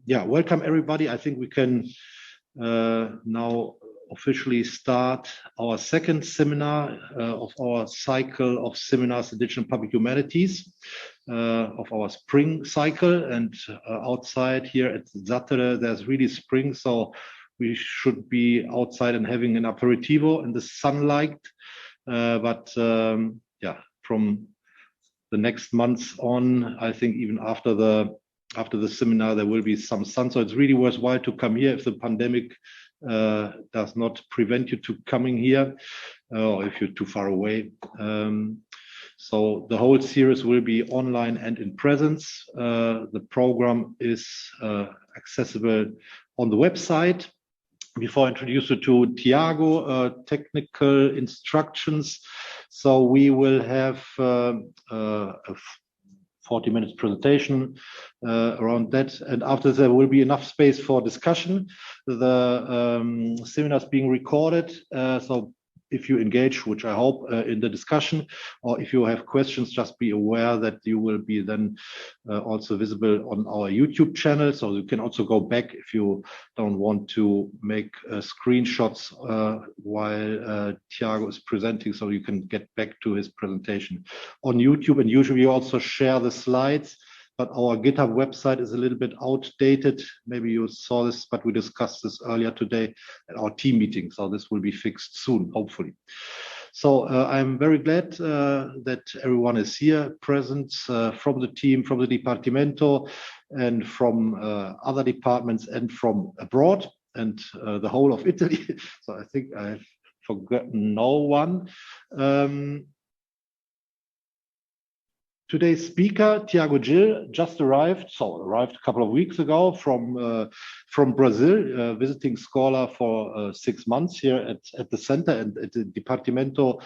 Yeah, welcome everybody. I think we can now officially start our second seminar of our cycle of seminars in Digital and Public Humanities of our spring cycle. And outside here at Zattere, there's really spring, so we should be outside and having an aperitivo in the sunlight. Yeah, from the next months on, I think even after the seminar, there will be some sun. So it's really worthwhile to come here if the pandemic does not prevent you to coming here, or if you're too far away. So the whole series will be online and in presence. The program is accessible on the website. Before I introduce you to Tiago, technical instructions. So we will have a 40 minutes presentation around that, and after there will be enough space for discussion. The seminar is being recorded, so if you engage, which I hope, in the discussion, or if you have questions, just be aware that you will be then also visible on our YouTube channel. So you can also go back if you don't want to make screenshots while Tiago is presenting, so you can get back to his presentation on YouTube. And usually you also share the slides, but our GitHub website is a little bit outdated. Maybe you saw this, but we discussed this earlier today at our team meeting. So this will be fixed soon, hopefully. So I'm very glad that everyone is here present from the team, from the Dipartimento, and from other departments and from abroad, and the whole of Italy. So I think I've forgotten no one. Today's speaker, Tiago Gil, just arrived a couple of weeks ago from Brazil, visiting scholar for 6 months here at the center and at the Dipartimento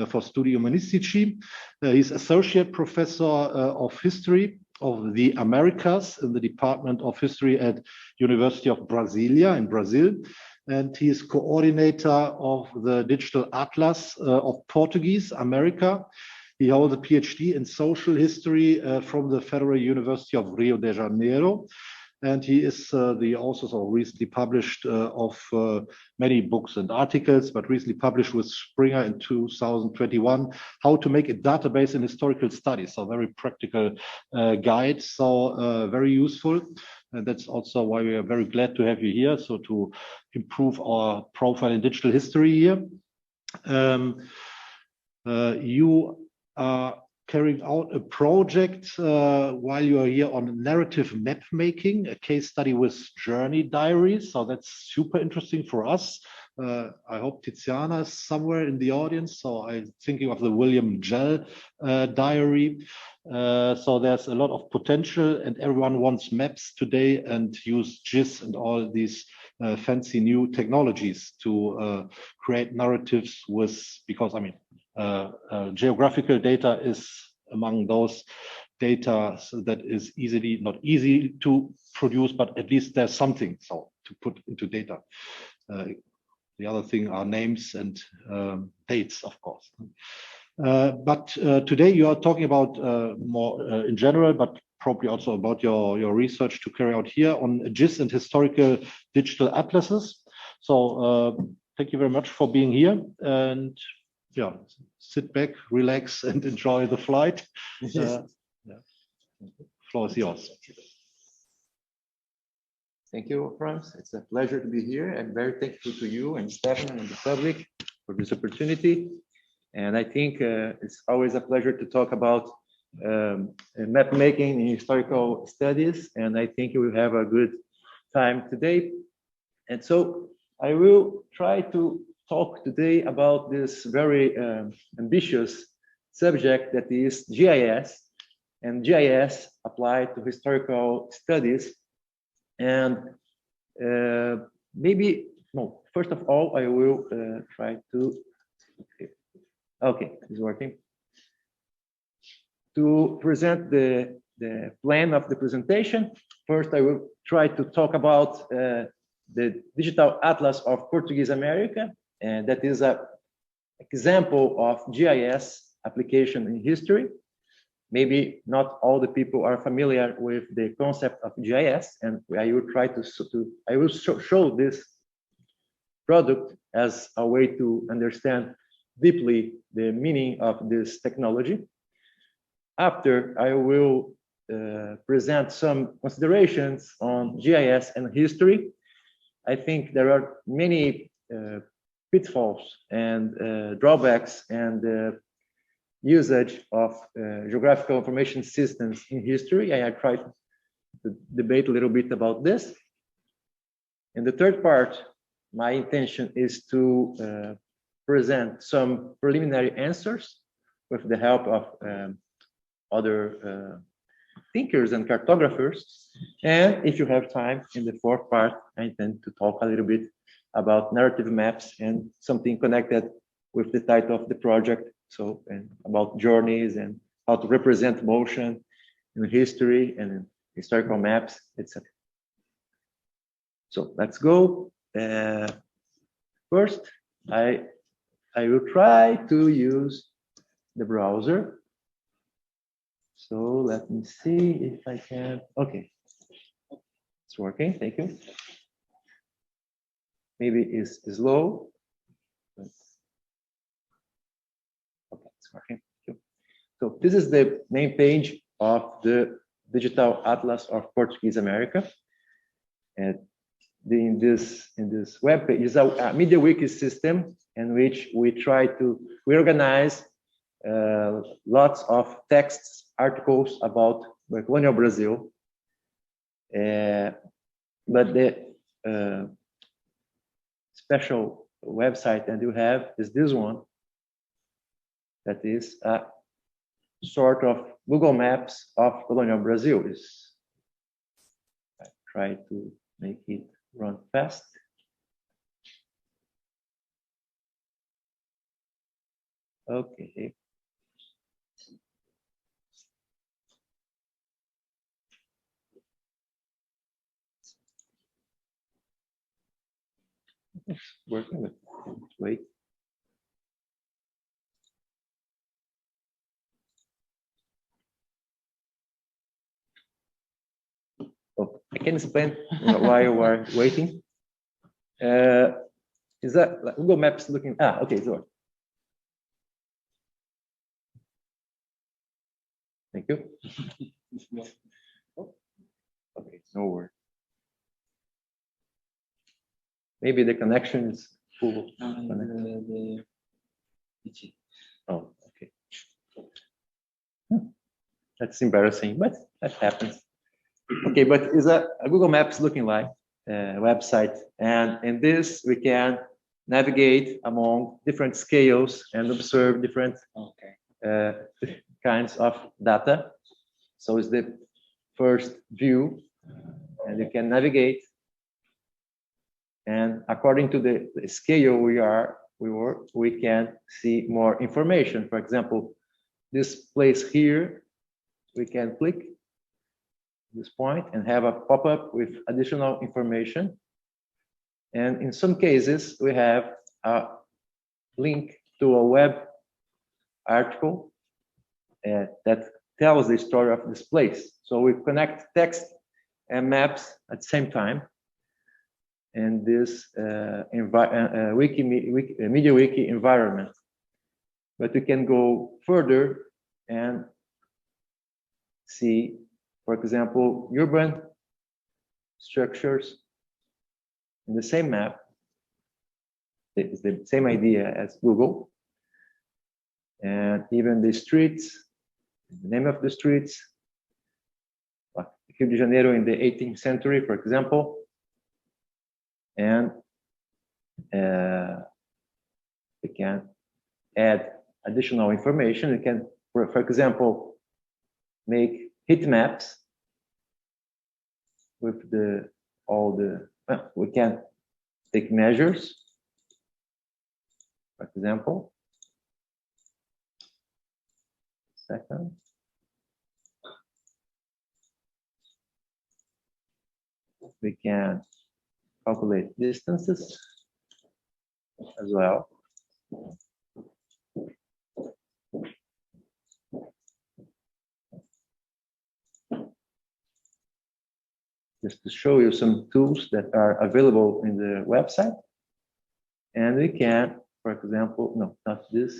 for Studi Umanistici. He's associate professor of history of the Americas in the Department of History at University of Brasília in Brazil. And he is coordinator of the Digital Atlas of Portuguese America. He holds a PhD in social history from the Federal University of Rio de Janeiro. And he is the author, so recently published of many books and articles, but recently published with Springer in 2021, How to Make a Database in Historical Studies. So very practical guide, so very useful. And that's also why we are very glad to have you here, so to improve our profile in digital history here. You are carrying out a project while you are here on narrative map making, a case study with journey diaries. So that's super interesting for us. I hope Tiziana is somewhere in the audience. So I'm thinking of the William Gell diary. So there's a lot of potential, and everyone wants maps today and use GIS and all these fancy new technologies to create narratives because I mean, geographical data is among those data that is not easy to produce, but at least there's something so to put into data. The other thing are names and dates, of course. But today you are talking about more in general, but probably also about your research to carry out here on GIS and historical digital atlases. So thank you very much for being here, and yeah, sit back, relax, and enjoy the flight. Yeah. Floor is yours. Thank you, Franz. It's a pleasure to be here. I'm very thankful to you and Stefan and the public for this opportunity. And I think it's always a pleasure to talk about map making in historical studies. And I think we will have a good time today. And so I will try to talk today about this very ambitious subject that is GIS, and GIS applied to historical studies. And first of all, I will try to, okay, it's working. To present the plan of the presentation, first I will try to talk about the Digital Atlas of Portuguese America, and that is an example of GIS application in history. maybe not all the people are familiar with the concept of GIS, and I will try to show this product as a way to understand deeply the meaning of this technology. After, I will present some considerations on GIS and history. I think there are many pitfalls and drawbacks and usage of geographical information systems in history. I tried to debate a little bit about this. In the third part, my intention is to present some preliminary answers with the help of other thinkers and cartographers. And if you have time, in the fourth part, I intend to talk a little bit about narrative maps and something connected with the title of the project. So, and about journeys and how to represent motion in history and in historical maps, etc. So let's go. First, I will try to use the browser. So let me see if I can. Okay, it's working. Thank you. Maybe it's slow. But okay, it's working. So this is the main page of the Digital Atlas of Portuguese America. And in this web page is a media wiki system in which we organize lots of texts, articles about colonial Brazil. But the special website that you have is this one. That is a sort of Google Maps of colonial Brazil. I try to make it run fast. Okay. It's working, but wait. Oh, I can explain while you are waiting. Is that like Google Maps looking? Okay, so. Thank you. Okay, no worries. Maybe the connection is full. Oh, okay. That's embarrassing, but that happens. Okay, but is a Google Maps looking like website, and in this we can navigate among different scales and observe different kinds of data. So it's the first view, and you can navigate. And according to the scale we can see more information. For example, this place here, we can click this point and have a pop-up with additional information. And in some cases, we have a link to a web article that tells the story of this place. So we connect text and maps at the same time. And this media wiki environment. But we can go further and see, for example, urban structures in the same map. It's the same idea as Google. And even the streets, the name of the streets, like Rio de Janeiro in the 18th century, for example. And we can add additional information. We can, for example, make heat maps with we can take measures, for example. Second. We can calculate distances as well. just to show you some tools that are available in the website. And we can, for example, no, not this.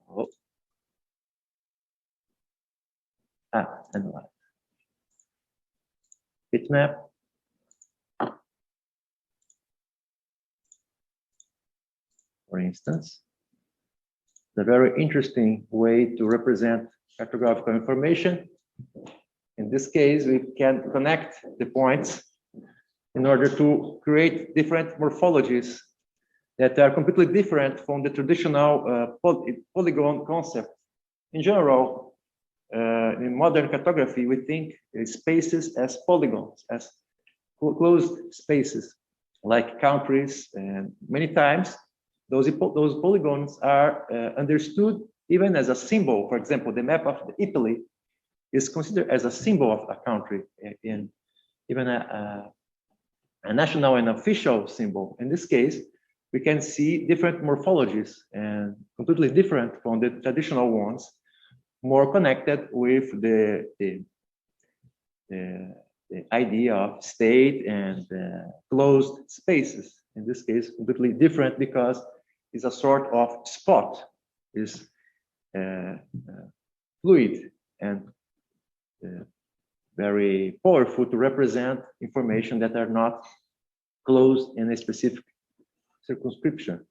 Oh. Analyze. Bitmap. For instance, a very interesting way to represent cartographical information. In this case, we can connect the points in order to create different morphologies that are completely different from the traditional polygon concept. In general, in modern cartography, we think spaces as polygons, as closed spaces, like countries, and many times those polygons are understood even as a symbol. For example, the map of Italy is considered as a symbol of a country, in even a national and official symbol. In this case, we can see different morphologies and completely different from the traditional ones, more connected with the idea of state and closed spaces. In this case, completely different because it's a sort of spot, is fluid and very powerful to represent information that are not closed in a specific circumscription.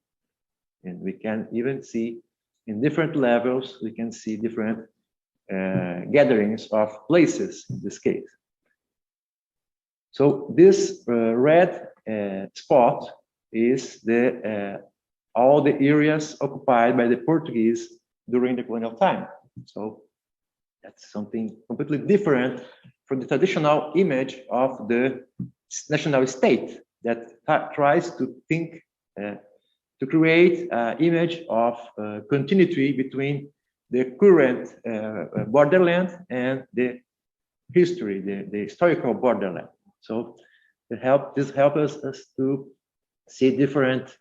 And we can even see in different levels, we can see different gatherings of places in this case. So this red spot is all the areas occupied by the Portuguese during the colonial time. So that's something completely different from the traditional image of the national state that tries to think, to create an image of continuity between the current borderland and the history, the historical borderland. So this helps us to see different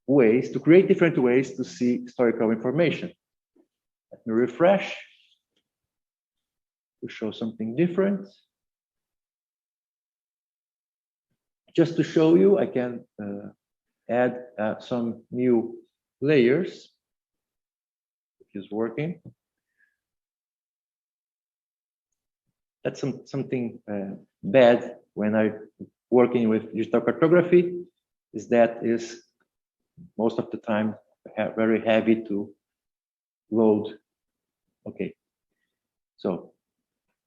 ways, to create different ways to see historical information. Let me refresh to show something different. Just to show you, I can add some new layers, which is working. That's something bad when I'm working with digital cartography, is that is most of the time very heavy to load. Okay, so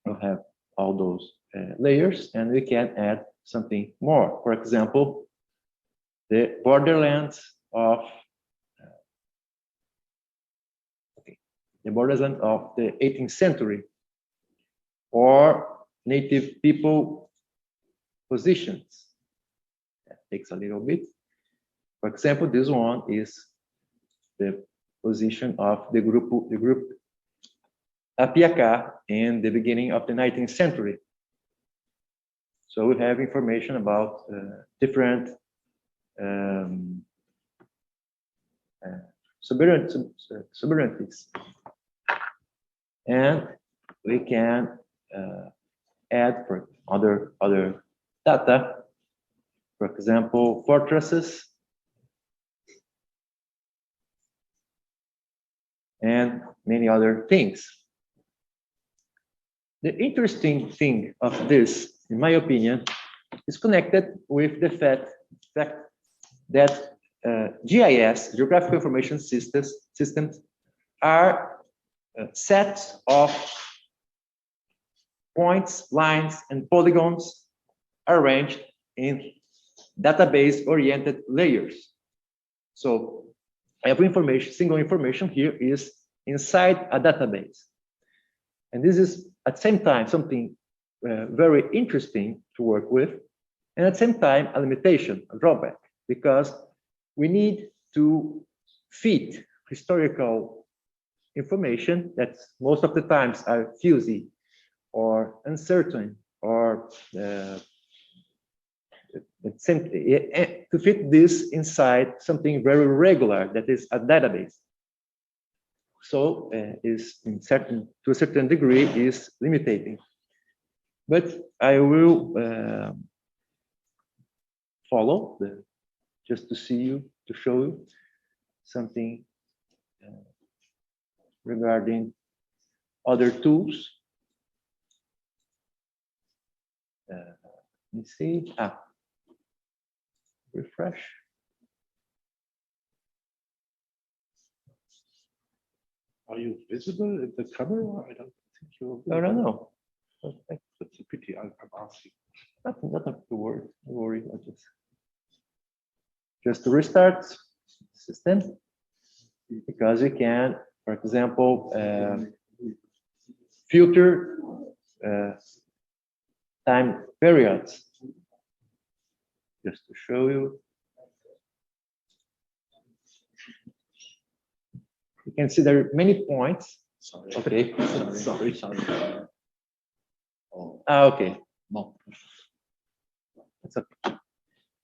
we'll have all those layers, and we can add something more. For example, the borderlands of the 18th century, or native people positions. That takes a little bit. For example, this one is the position of the group Apiacá in the beginning of the 19th century. So we have information about different sovereignties, and we can add for other data, for example, fortresses, and many other things. The interesting thing of this, in my opinion, is connected with the fact that GIS, Geographic Information Systems, are sets of points, lines, and polygons arranged in database-oriented layers. So every information, single information here is inside a database. And this is at the same time something very interesting to work with, and at the same time a limitation, a drawback, because we need to fit historical information that most of the times are fuzzy or uncertain, or to fit this inside something very regular that is a database. So is to a certain degree is limiting. But I will follow just to show you something regarding other tools. Let me see. Refresh. Are you visible in the camera? I don't think you're. No. That's a pity. I'm asking. Nothing to worry. Don't worry. Just to restart the system, because we can, for example, filter time periods. Just to show you. You can see there are many points. Sorry. Okay. Sorry. Okay. No. That's okay.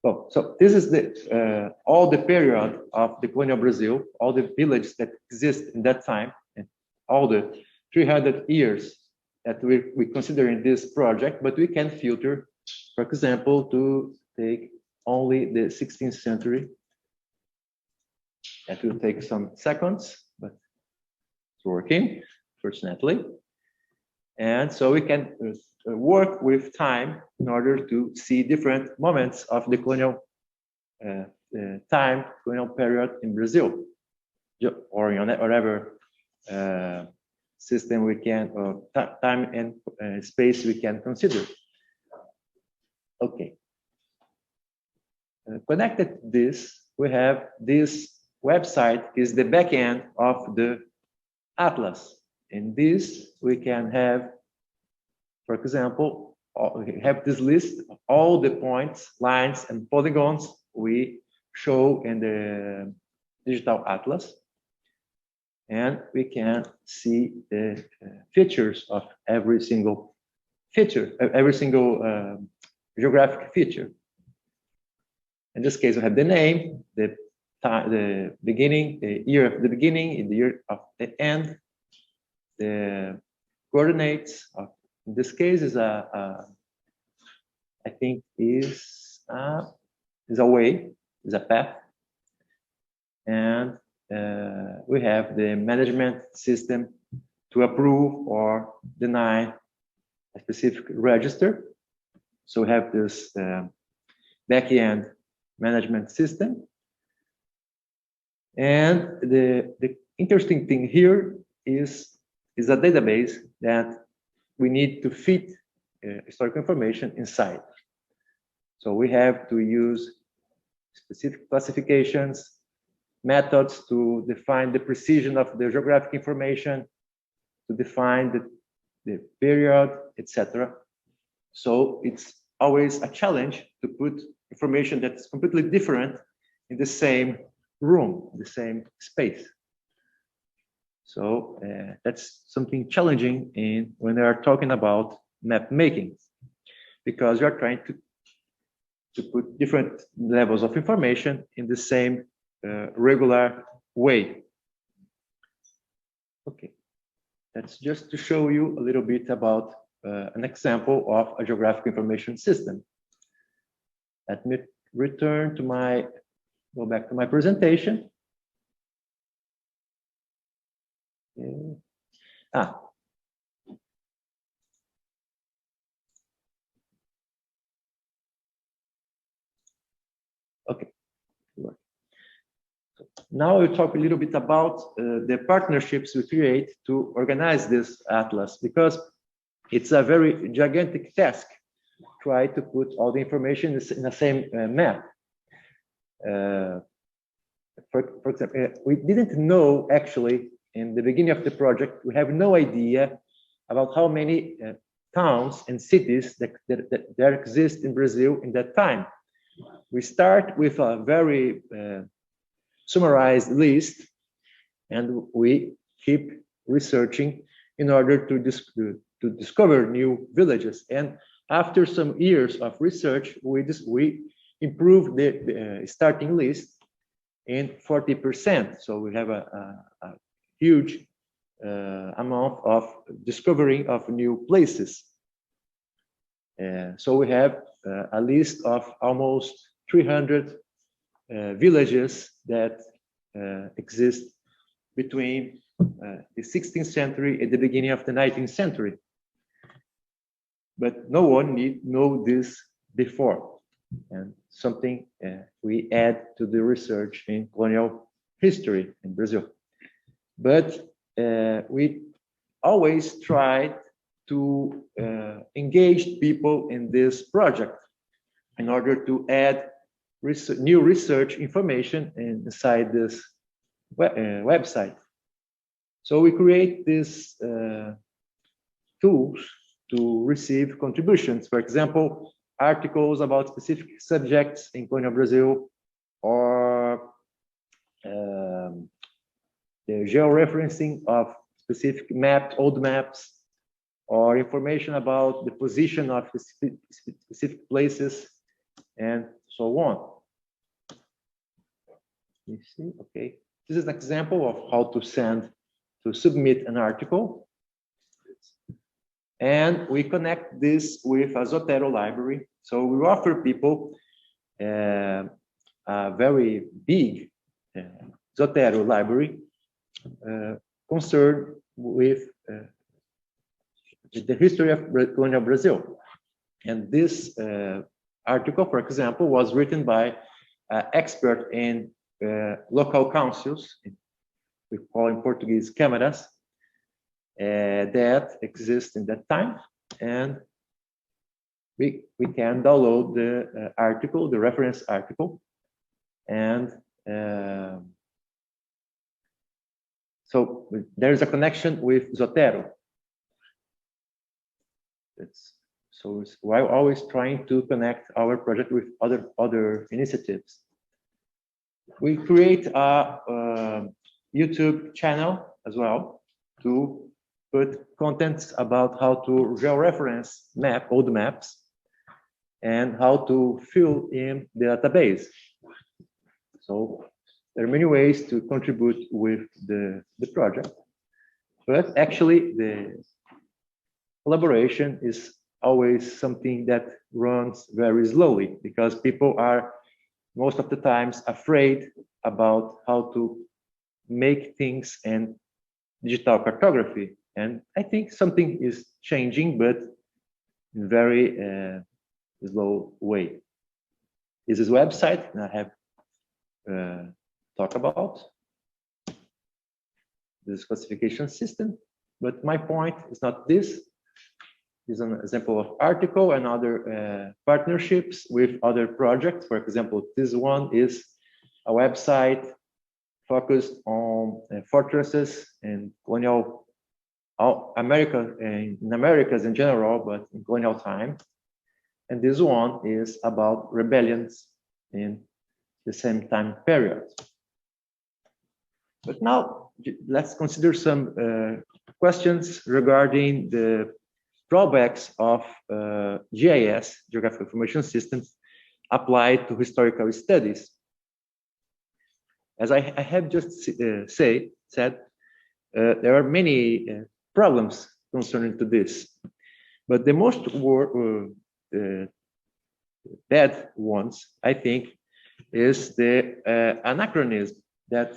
Well, so this is the all the period of the colonial Brazil, all the villages that exist in that time, and all the 300 years that we consider in this project, but we can filter, for example, to take only the 16th century. That will take some seconds, but it's working, fortunately. And so we can work with time in order to see different moments of the colonial colonial period in Brazil, or in whatever system we can, or time and space we can consider. Okay. Connected to this, we have this website is the backend of the atlas. In this, we can have, for example, we have this list of all the points, lines, and polygons we show in the digital atlas. And we can see the features of every single feature, every single geographic feature. In this case, we have the name, the time, the beginning, the year of the beginning, and the year of the end, the coordinates of, in this case is I think is a way, is a path, and we have the management system to approve or deny a specific register. So we have this backend management system. And the interesting thing here is a database that we need to fit historical information inside. So we have to use specific classifications, methods to define the precision of the geographic information, to define the period, etc. So it's always a challenge to put information that's completely different in the same room, the same space. So that's something challenging when they are talking about map making, because you're trying to put different levels of information in the same regular way. Okay, that's just to show you a little bit about an example of a geographic information system. Let me return to go back to my presentation. Okay. Okay. Now we'll talk a little bit about the partnerships we create to organize this atlas, because it's a very gigantic task. Try to put all the information in the same map. For example, we didn't know actually in the beginning of the project, we have no idea about how many towns and cities that there exist in Brazil in that time. We start with a very summarized list, and we keep researching in order to discover new villages. And after some years of research, we improved the starting list in 40%. So we have a huge amount of discovering of new places. So we have a list of almost 300 villages that exist between the 16th century and the beginning of the 19th century. But no one need know this before, and something we add to the research in colonial history in Brazil. But we always tried to engage people in this project in order to add new research information inside this website. So we create these tools to receive contributions. For example, articles about specific subjects in colonial Brazil, or the georeferencing of specific maps, old maps, or information about the position of specific places, and so on. You see, okay. This is an example of how to submit an article. And we connect this with a Zotero library. So we offer people a very big Zotero library concerned with the history of colonial Brazil. And this article, for example, was written by an expert in local councils, we call in Portuguese câmaras, that exist in that time, and we can download the article, the reference article, and so there's a connection with Zotero. So we're always trying to connect our project with other initiatives. We create a YouTube channel as well to put contents about how to georeference old maps and how to fill in the database. So there are many ways to contribute with the project, but actually the collaboration is always something that runs very slowly because people are most of the times afraid about how to make things in digital cartography. And I think something is changing, but in a very slow way. This is a website and I have talked about this classification system, but my point is not this. This is an example of article and other partnerships with other projects. For example, this one is a website focused on fortresses in colonial America, in Americas in general, but in colonial time. And this one is about rebellions in the same time period. But now let's consider some questions regarding the drawbacks of GIS, Geographic Information Systems, applied to historical studies. As I have just said, there are many problems concerning to this, but the most bad ones, I think, is the anachronism that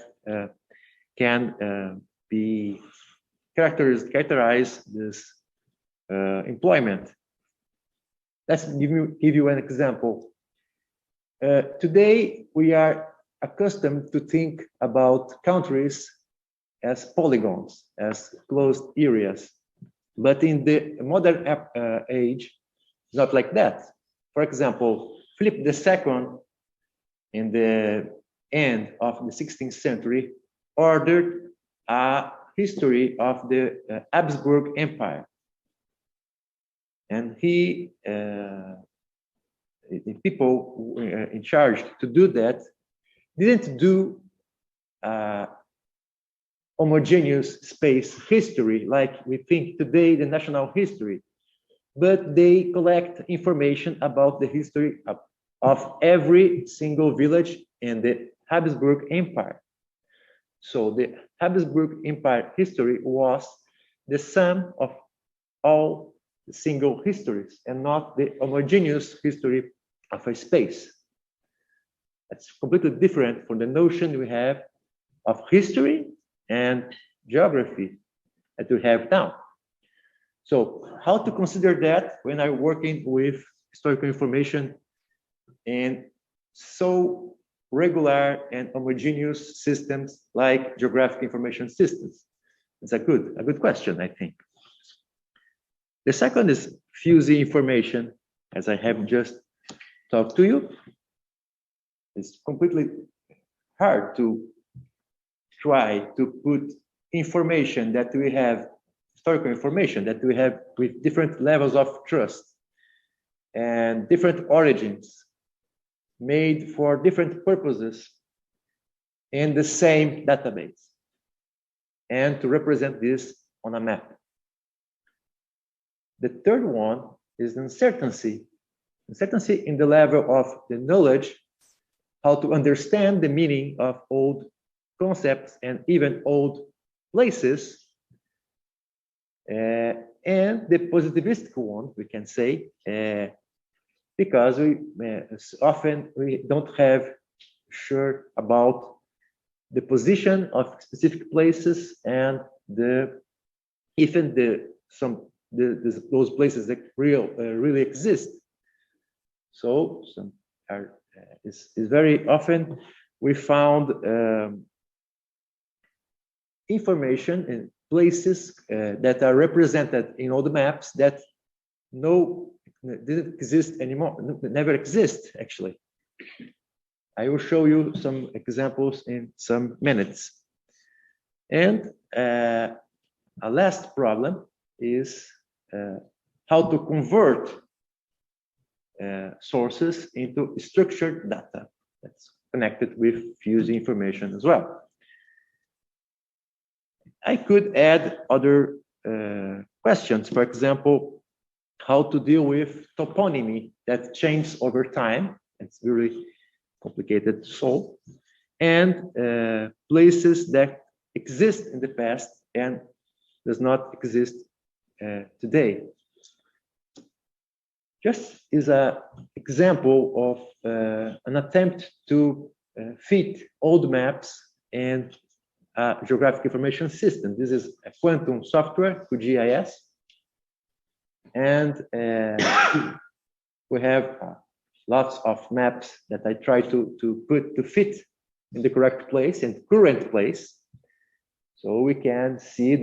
can be characterize this employment. Let's give you an example. Today, we are accustomed to think about countries as polygons, as closed areas. But in the modern age, it's not like that. For example, Philip II, in the end of the 16th century, ordered a history of the Habsburg Empire. And he, the people in charge to do that, didn't do homogeneous space history like we think today the national history, but they collect information about the history of every single village in the Habsburg Empire. So the Habsburg Empire history was the sum of all single histories and not the homogeneous history of a space. That's completely different from the notion we have of history and geography that we have now. So how to consider that when I'm working with historical information in so regular and homogeneous systems like geographic information systems? It's a good question, I think. The second is fuzzy information, as I have just talked to you. It's completely hard to try to put information that we have, historical information that we have with different levels of trust and different origins, made for different purposes in the same database, and to represent this on a map. The third one is uncertainty. Uncertainty in the level of the knowledge, how to understand the meaning of old concepts and even old places. And the positivistic one, we can say, because often we don't have sure about the position of specific places and those places that really exist. So is very often we found information in places that are represented in all the maps that didn't exist anymore, never exist actually. I will show you some examples in some minutes. And a last problem is how to convert sources into structured data that's connected with fuzzy information as well. I could add other questions, for example, how to deal with toponymy that changes over time. It's really complicated to solve. And places that exist in the past and does not exist today. Just as an example of an attempt to fit old maps and geographic information system. This is a quantum software to GIS. And we have lots of maps that I try to fit in the correct place and current place. So we can see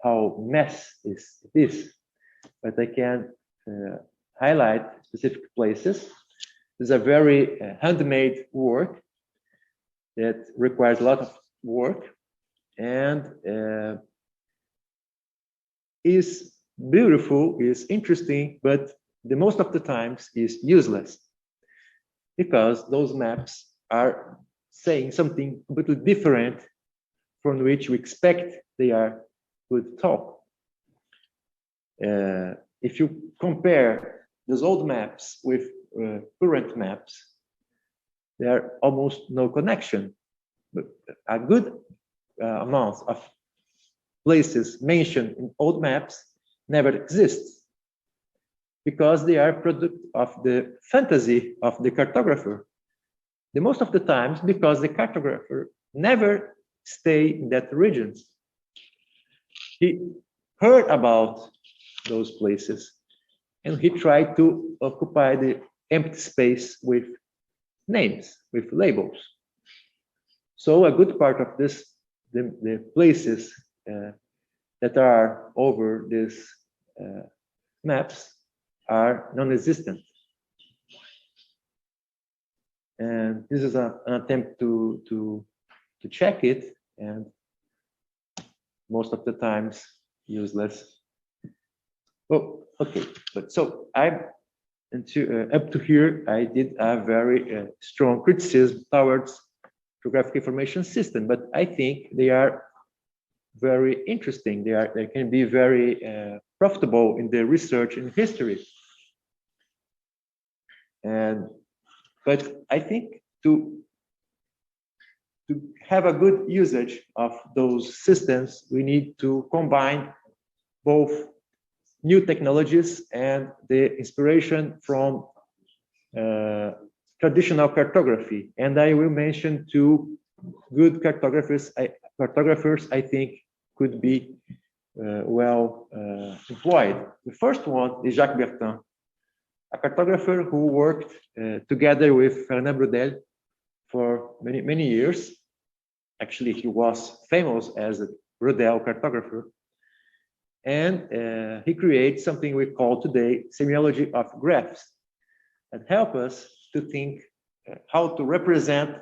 how mess it is. But I can highlight specific places. This is a very handmade work that requires a lot of work and is beautiful, is interesting, but the most of the times is useless because those maps are saying something completely different from which we expect they would talk. If you compare those old maps with current maps, there are almost no connection. But a good amount of places mentioned in old maps never exist because they are product of the fantasy of the cartographer. The most of the times because the cartographer never stay in that region. He heard about those places and he tried to occupy the empty space with names, with labels. So a good part of this, the places that are over these maps are non-existent. And this is an attempt to check it, and most of the times useless. Oh, okay. But so up to here, I did a very strong criticism towards geographic information system, but I think they are very interesting. They can be very profitable in the research in history. But I think to to have a good usage of those systems, we need to combine both new technologies and the inspiration from traditional cartography. And I will mention two good cartographers. Cartographers, I think, could be well employed. The first one is Jacques Bertin, a cartographer who worked together with Fernand Braudel for many years. Actually, he was famous as a Braudel cartographer. And he creates something we call today semiology of graphs that help us to think how to represent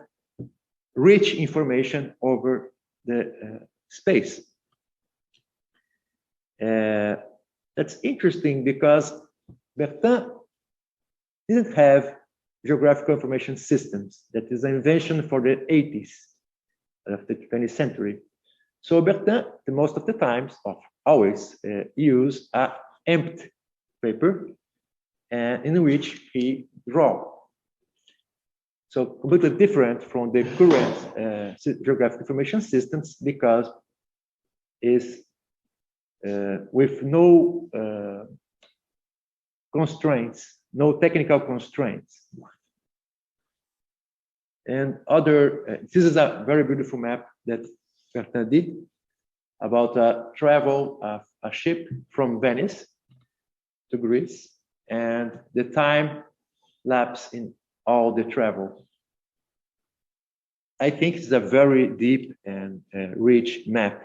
rich information over the space. That's interesting because Bertin didn't have geographical information systems. That is an invention for the 80s of the 20th century. So Bertin, the most of the times, always use an empty paper in which he draw. So completely different from the current geographic information systems because it's with no constraints, no technical constraints. And this is a very beautiful map that Bertin did about travel of a ship from Venice to Greece and the time lapse in all the travel. I think it's a very deep and rich map.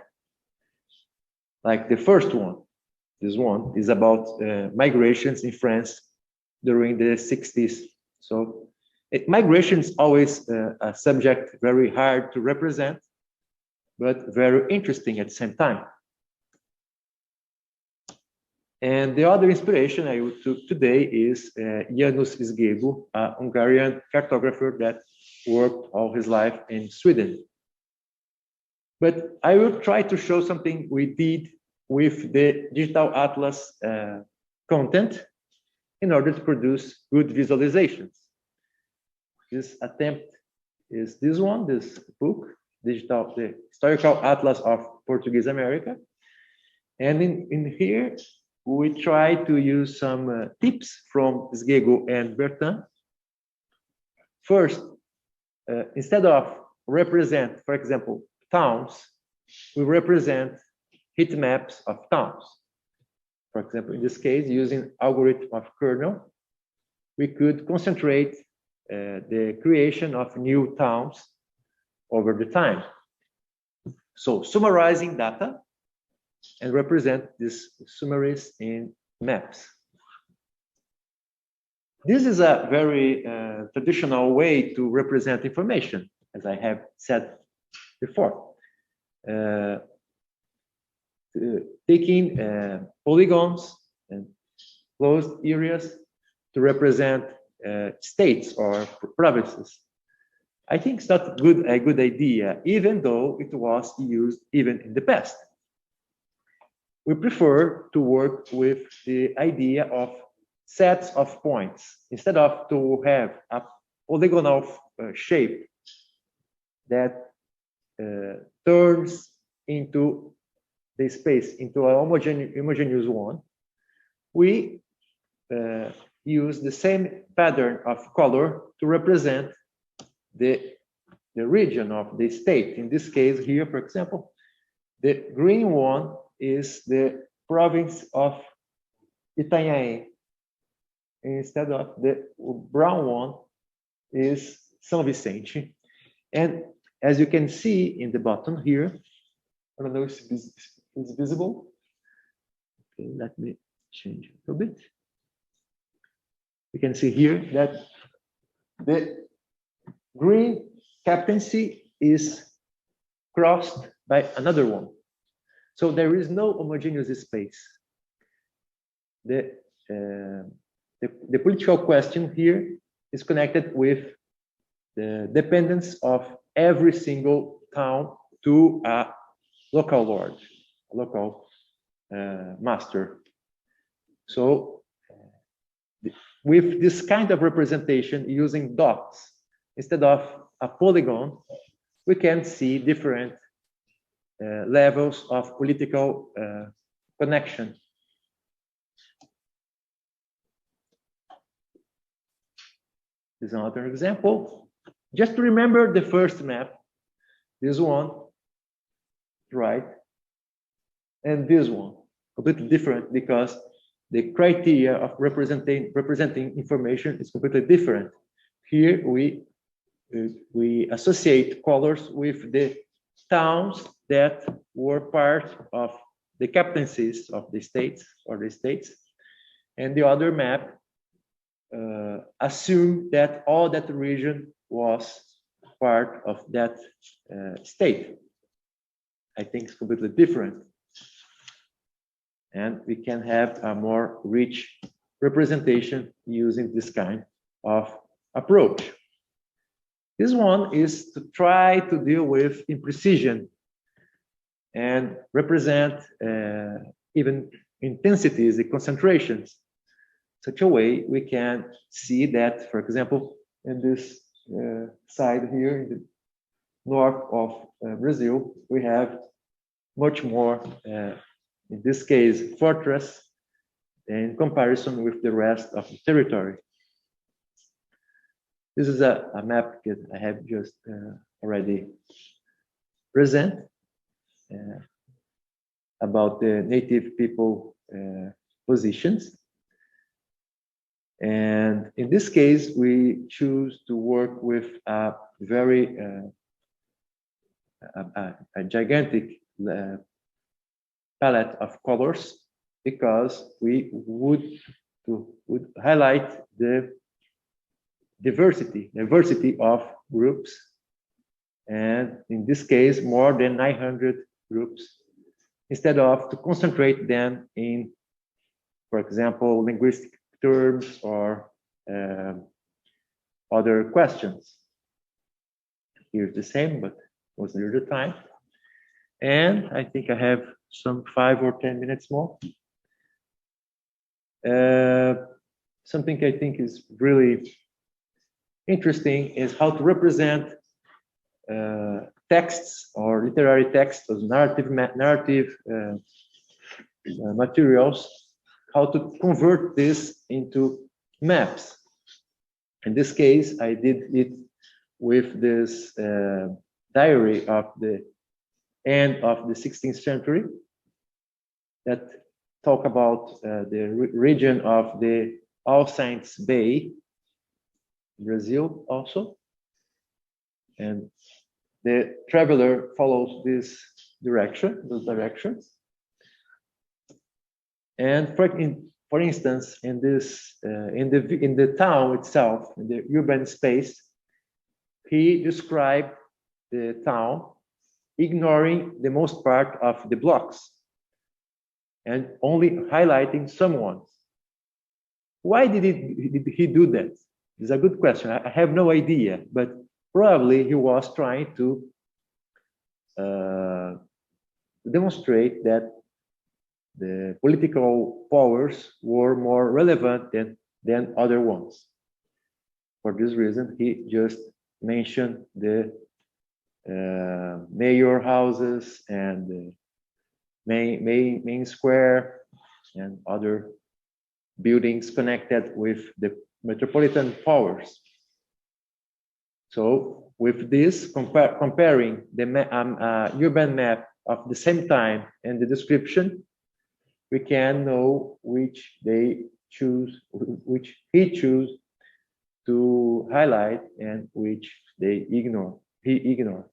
Like the first one, this one is about migrations in France during the 60s. So migration is always a subject very hard to represent, but very interesting at the same time. And the other inspiration I took today is János Izgébő, a Hungarian cartographer that worked all his life in Sweden. But I will try to show something we did with the digital atlas content in order to produce good visualizations. This attempt is this one, this book, the Historical Atlas of Portuguese America. And in here, we try to use some tips from Izgébő and Bertin. First, instead of represent, for example, towns, we represent heat maps of towns. For example, in this case, using algorithm of kernel, we could concentrate the creation of new towns over the time. So summarizing data and represent these summaries in maps. This is a very traditional way to represent information, as I have said before. Taking polygons and closed areas to represent states or provinces. I think it's not a good idea, even though it was used even in the past. We prefer to work with the idea of sets of points instead of to have a polygonal shape that turns into the space into a homogeneous one. We use the same pattern of color to represent the region of the state. In this case here, for example, the green one is the province of Itanhaém, instead of the brown one is São Vicente. And as you can see in the bottom here, I don't know if it's visible. Okay, let me change a little bit. You can see here that the green captaincy is crossed by another one. So there is no homogeneous space. The political question here is connected with the dependence of every single town to a local lord, a local master. So with this kind of representation using dots instead of a polygon, we can see different levels of political connection. This is another example. Just to remember the first map, this one, right? And this one, completely different because the criteria of representing information is completely different. Here we associate colors with the towns that were part of the captaincies of the states or the states, and the other map assumed that all that region was part of that state. I think it's completely different. And we can have a more rich representation using this kind of approach. This one is to try to deal with imprecision and represent even intensities, the concentrations. Such a way we can see that, for example, in this side here, in the north of Brazil, we have much more, in this case, fortress in comparison with the rest of the territory. This is a map that I have just already present about the native people positions. And in this case, we choose to work with a very a gigantic palette of colors because we would highlight the diversity of groups, and in this case more than 900 groups, instead of to concentrate them in, for example, linguistic terms or other questions. Here's the same, but was near the time. And I think I have some 5 or 10 minutes more. Something I think is really interesting is how to represent texts or literary texts as narrative materials, how to convert this into maps. In this case, I did it with this diary of the end of the 16th century that talk about the region of the All Saints Bay, Brazil also. And the traveler follows this direction, those directions. And for instance, in this in the town itself, in the urban space, he described the town ignoring the most part of the blocks and only highlighting some ones. Why did he do that? It's a good question. I have no idea, but probably he was trying to demonstrate that the political powers were more relevant than other ones. For this reason, he just mentioned the mayor houses and the main square and other buildings connected with the metropolitan powers. So with this, comparing the urban map of the same time and the description, we can know which he choose to highlight and which he ignore.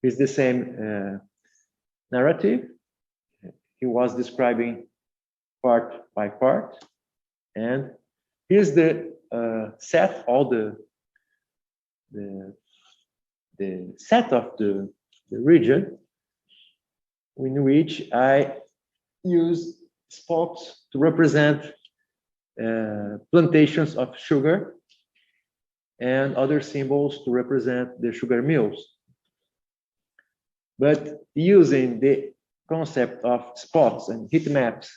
It's the same narrative. He was describing part by part, and here's the set, all the set of the region in which I use spots to represent plantations of sugar and other symbols to represent the sugar mills. But using the concept of spots and heat maps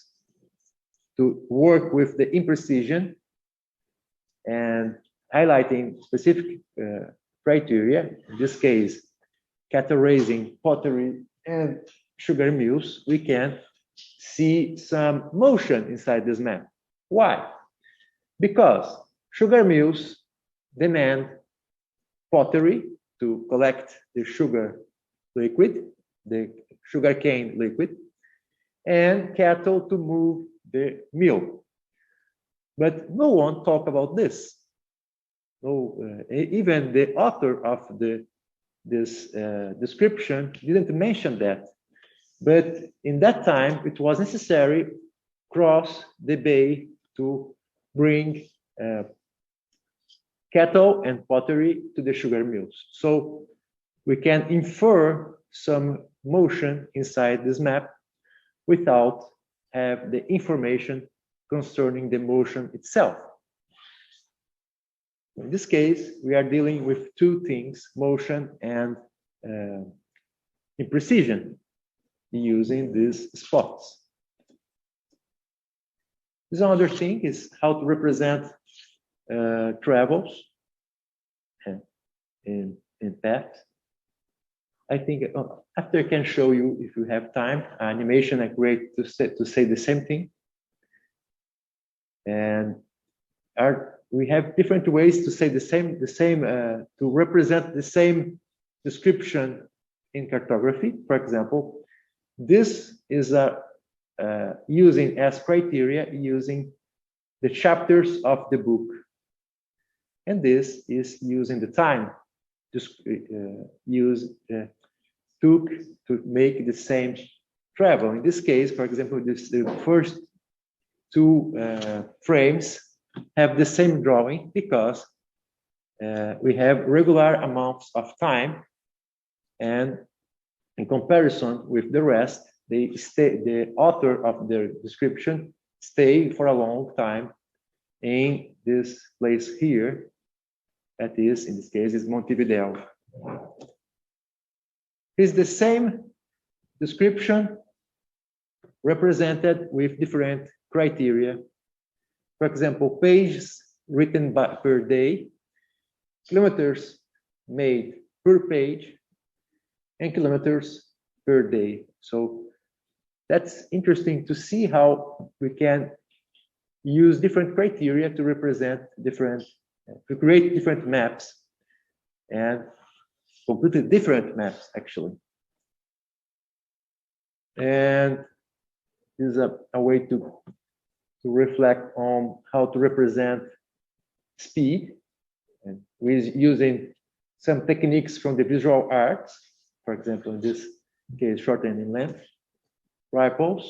to work with the imprecision and highlighting specific criteria, in this case, cattle raising, pottery, and sugar mills, we can see some motion inside this map. Why? Because sugar mills demand pottery to collect the sugar liquid, the sugarcane liquid, and cattle to move the mill. But no one talk about this. No, even the author of this description didn't mention that. But in that time, it was necessary cross the bay to bring cattle and pottery to the sugar mills. So we can infer some motion inside this map without have the information concerning the motion itself. In this case, we are dealing with two things, motion and imprecision, using these spots. This other thing is how to represent travels in paths. I think after I can show you, if you have time, animation I create to say the same thing. And we have different ways to say the same to represent the same description in cartography. For example, this is using as criteria using the chapters of the book, and this is using the time took to make the same travel. In this case, for example, the first two frames have the same drawing because we have regular amounts of time, and in comparison with the rest, the author of the description stay for a long time in this place here. That is, in this case, is Montevideo. It's the same description represented with different criteria. For example, pages written per day, kilometers made per page, and kilometers per day. So that's interesting to see how we can use different criteria to represent to create different maps, and completely different maps actually. And this is a way to reflect on how to represent speed, and we're using some techniques from the visual arts. For example, in this case, shortening length, ripples.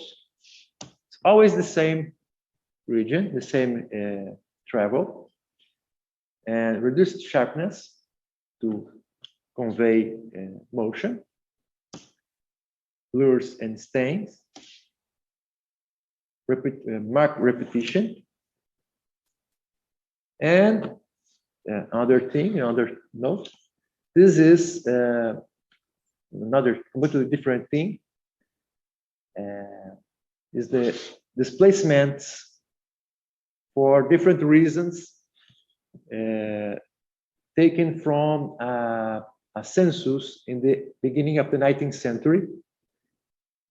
It's always the same region, the same travel, and reduced sharpness to convey motion, blurs and stains, mark repetition, and another note. This is another completely different thing. Is the displacements for different reasons taken from a census in the beginning of the 19th century.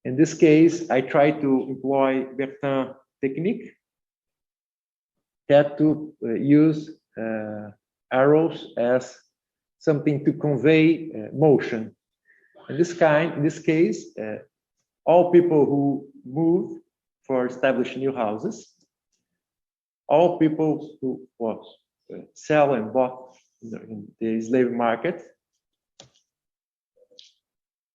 In this case, I try to employ Bertin technique that to use arrows as something to convey motion. In this case, all people who move for establish new houses, all people who sell and bought in the slave market,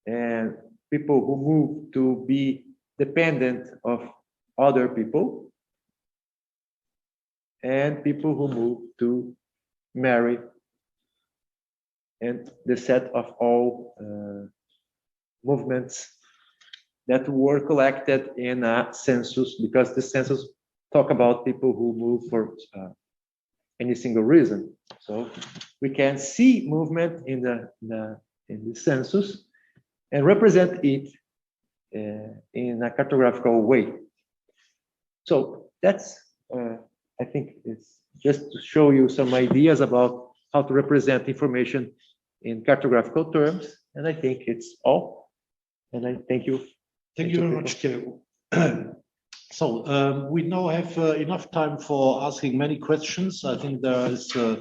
and people who move to be dependent of other people, and people who move to marry, and the set of all movements that were collected in a census, because the census talk about people who move for any single reason. So we can see movement in the census and represent it in a cartographical way. So that's I think it's just to show you some ideas about how to represent information in cartographical terms. And I think it's all. And I thank you. Thank you very much, Tiago. So we now have enough time for asking many questions. I think there is a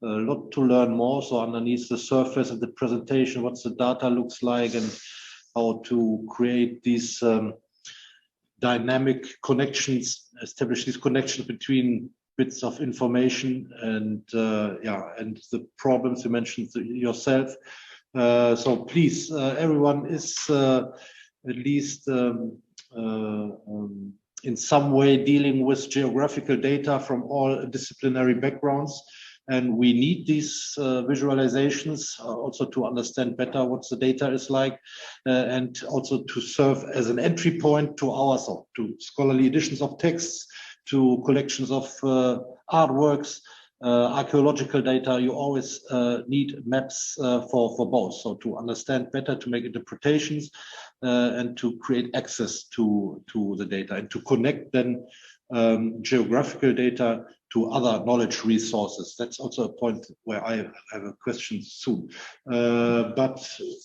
lot to learn more. So underneath the surface of the presentation, what the data looks like and how to create these dynamic connections, establish these connections between bits of information and and the problems you mentioned yourself. So please, everyone is at least in some way dealing with geographical data from all disciplinary backgrounds. And we need these visualizations also to understand better what the data is like, and also to serve as an entry point to to scholarly editions of texts, to collections of artworks, archaeological data. You always need maps for both. So to understand better, to make interpretations, and to create access to the data, and to connect then geographical data to other knowledge resources. That's also a point where I have a question soon. But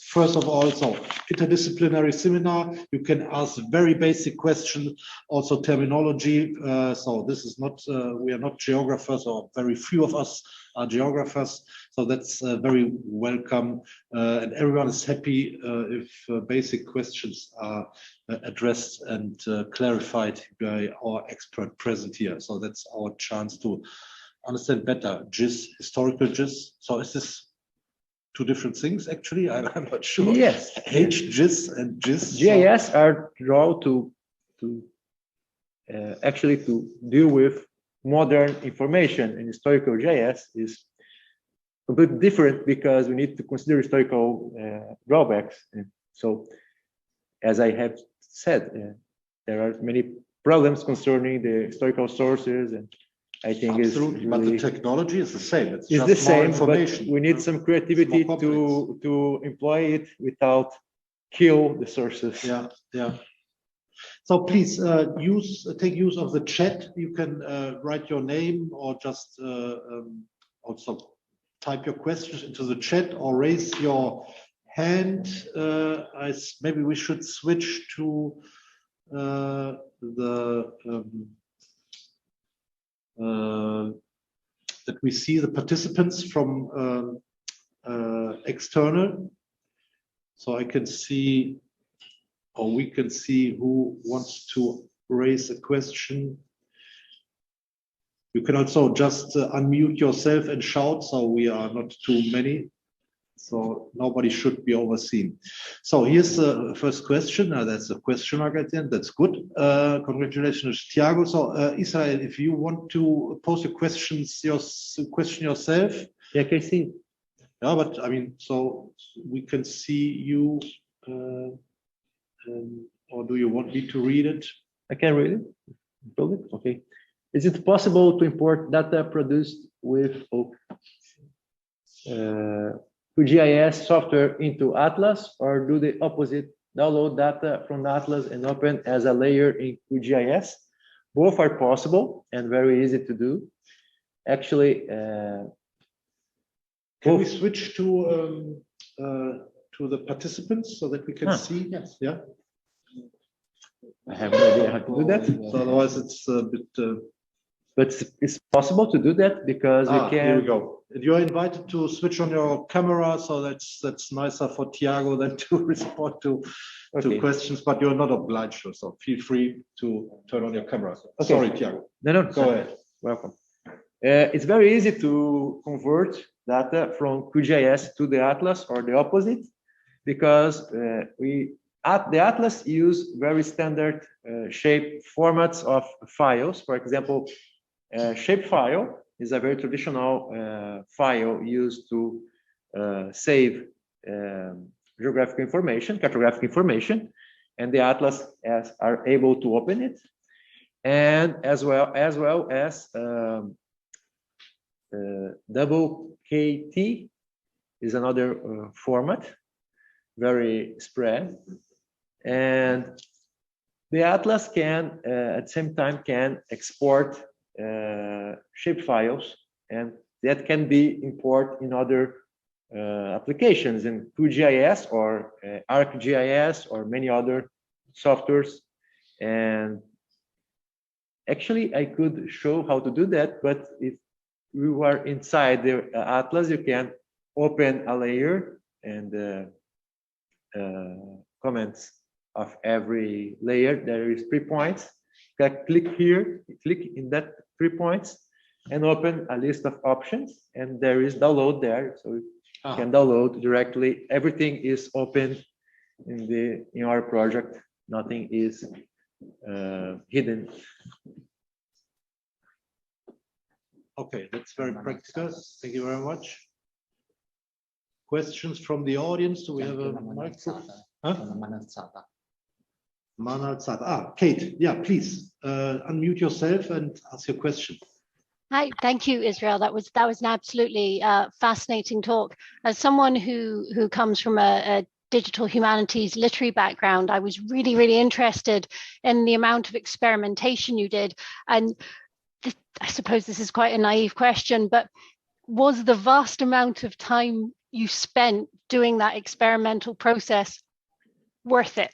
first of all, so interdisciplinary seminar, you can ask very basic questions, also terminology. So this is not, we are not geographers, or very few of us are geographers. So that's very welcome. And everyone is happy if basic questions are addressed and clarified by our expert present here. So that's our chance to understand better GIS, historical GIS. So is this two different things actually? I'm not sure. Yes. HGIS and GIS. GIS are drawn to actually to deal with modern information, and historical GIS is a bit different because we need to consider historical drawbacks. And so, as I have said, there are many problems concerning the historical sources, and I think absolutely, but the technology is the same. It's just the same, but we need some creativity to employ it without kill the sources. Yeah, yeah. So please take use of the chat. You can write your name or just also type your questions into the chat or raise your hand. Maybe we should switch to that we see the participants from external. So I can see, or we can see who wants to raise a question. You can also just unmute yourself and shout, so we are not too many. So nobody should be overseen. So here's the first question. That's a question mark at the end. That's good. Congratulations, Tiago. So Israel, if you want to pose your question yourself. Yeah, I can see. Yeah, but I mean, so we can see you. Or do you want me to read it? I can read it. Okay. Is it possible to import data produced with GIS software into Atlas, or do the opposite, download data from Atlas and open as a layer in QGIS? Both are possible and very easy to do. Actually, can we switch to the participants so that we can see? Yes. Yeah. I have no idea how to do that. So otherwise, it's a bit. But it's possible to do that because we can. Here we go. You're invited to switch on your camera, so that's nicer for Tiago than to respond to questions. But you're not obliged to, so feel free to turn on your camera. Okay. Sorry, Tiago. No, go ahead. Welcome. It's very easy to convert data from QGIS to the Atlas or the opposite, because the Atlas use very standard shape formats of files. For example, shapefile is a very traditional file used to save geographic information, cartographic information, and the Atlas are able to open it, and as well as WKT is another format, very spread, and the Atlas can at the same time can export shape files and that can be imported in other applications in QGIS or ArcGIS or many other softwares. And actually, I could show how to do that, but if you are inside the atlas, you can open a layer and comments of every layer. There is 3 points. Click here, click in that 3 points, and open a list of options. And there is download there, so you can download directly. Everything is open in our project. Nothing is hidden. Okay, that's very practical. Thank you very much. Questions from the audience? Do we have a microphone? Kate, yeah, please unmute yourself and ask your question. Hi, thank you, Israel. That was an absolutely fascinating talk. As someone who comes from a digital humanities literary background, I was really interested in the amount of experimentation you did. And I suppose this is quite a naive question, but was the vast amount of time you spent doing that experimental process worth it?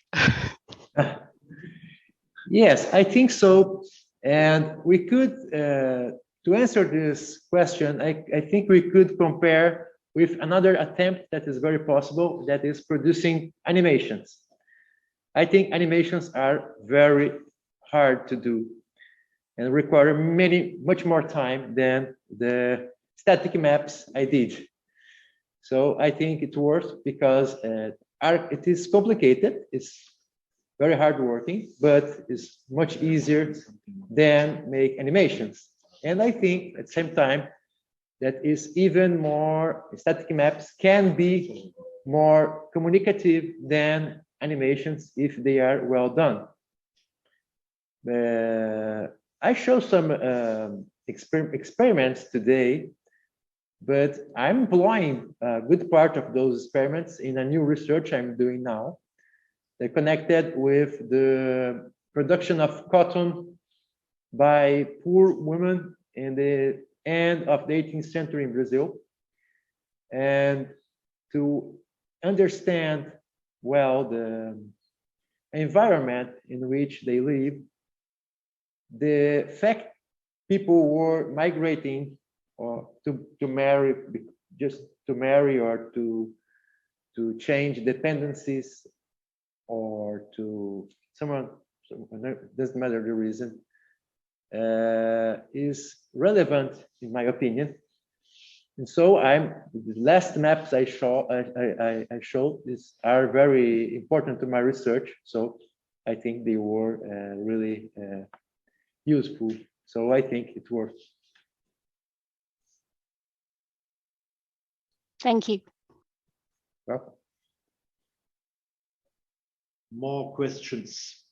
Yes, I think so. And we could, to answer this question, I think we could compare with another attempt that is very possible, that is producing animations. I think animations are very hard to do and require much more time than the static maps I did. So I think it works because it is complicated. It's very hard working, but it's much easier than make animations. And I think at the same time, that is even more, static maps can be more communicative than animations if they are well done. I show some experiments today, but I'm employing a good part of those experiments in a new research I'm doing now. They're connected with the production of cotton by poor women in the end of the 18th century in Brazil. And to understand well the environment in which they live, the fact people were migrating or to marry, just to marry or to change dependencies or to someone, doesn't matter the reason, is relevant in my opinion. And so the last maps I showed are very important to my research. So I think they were really useful. So I think it works. Thank you. Welcome. More questions?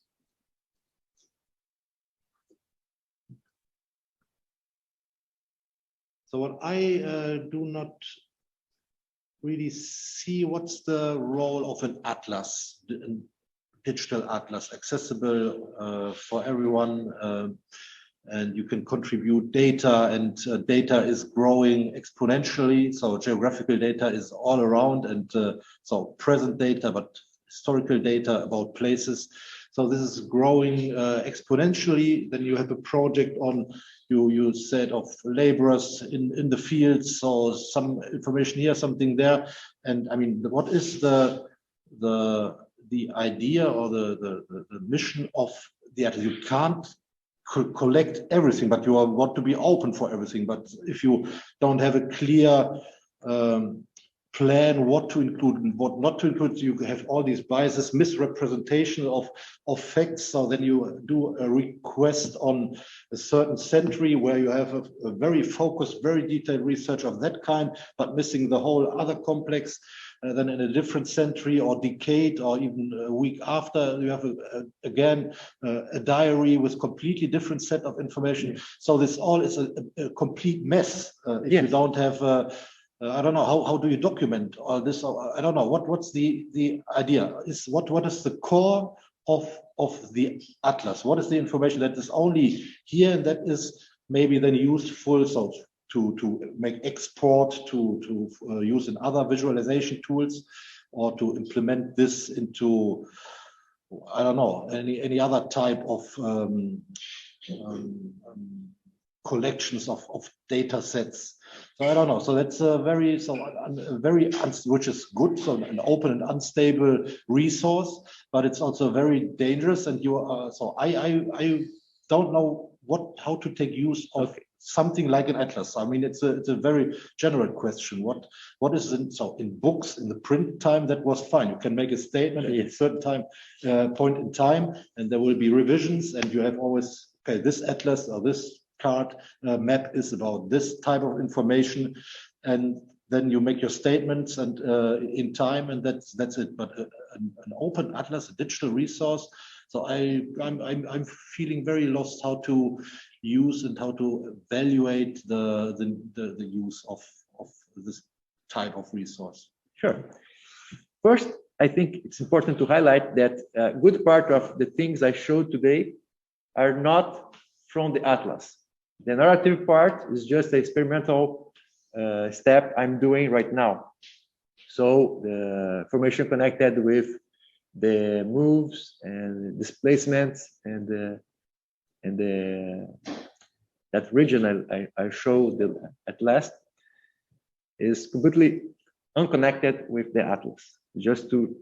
So what I do not really see, what's the role of an atlas, a digital atlas, accessible for everyone, and you can contribute data, and data is growing exponentially. So geographical data is all around, and so present data, but historical data about places. So this is growing exponentially. Then you have a project on, you said, of laborers in the fields. So some information here, something there. And I mean, what is the idea or the mission of the atlas? You can't collect everything, but you want to be open for everything. But if you don't have a clear plan what to include and what not to include, you have all these biases, misrepresentation of facts. So then you do a request on a certain century where you have a very focused, very detailed research of that kind, but missing the whole other complex. Then in a different century or decade or even a week after, you have again a diary with completely different set of information. So this all is a complete mess if you don't have I don't know, how do you document all this? I don't know, what's the idea? What is the core of the atlas? What is the information that is only here and that is maybe then useful, so to make export to use in other visualization tools, or to implement this into, I don't know, any other type of collections of data sets. So I don't know. So that's a very which is good. So an open and unstable resource, but it's also very dangerous. And you are, so I don't know how to take use of something like an atlas. I mean, it's a very general question. What is in books, in the print time, that was fine. You can make a statement at a certain time point in time, and there will be revisions, and you have always, okay, this atlas or this card map is about this type of information, and then you make your statements and in time, and that's it. But an open atlas, a digital resource. So I'm feeling very lost how to use and how to evaluate the use of this type of resource. Sure. First, I think it's important to highlight that a good part of the things I showed today are not from the atlas. The narrative part is just an experimental step I'm doing right now. So the information connected with the moves and displacements and that region I showed at last is completely unconnected with the atlas. Just to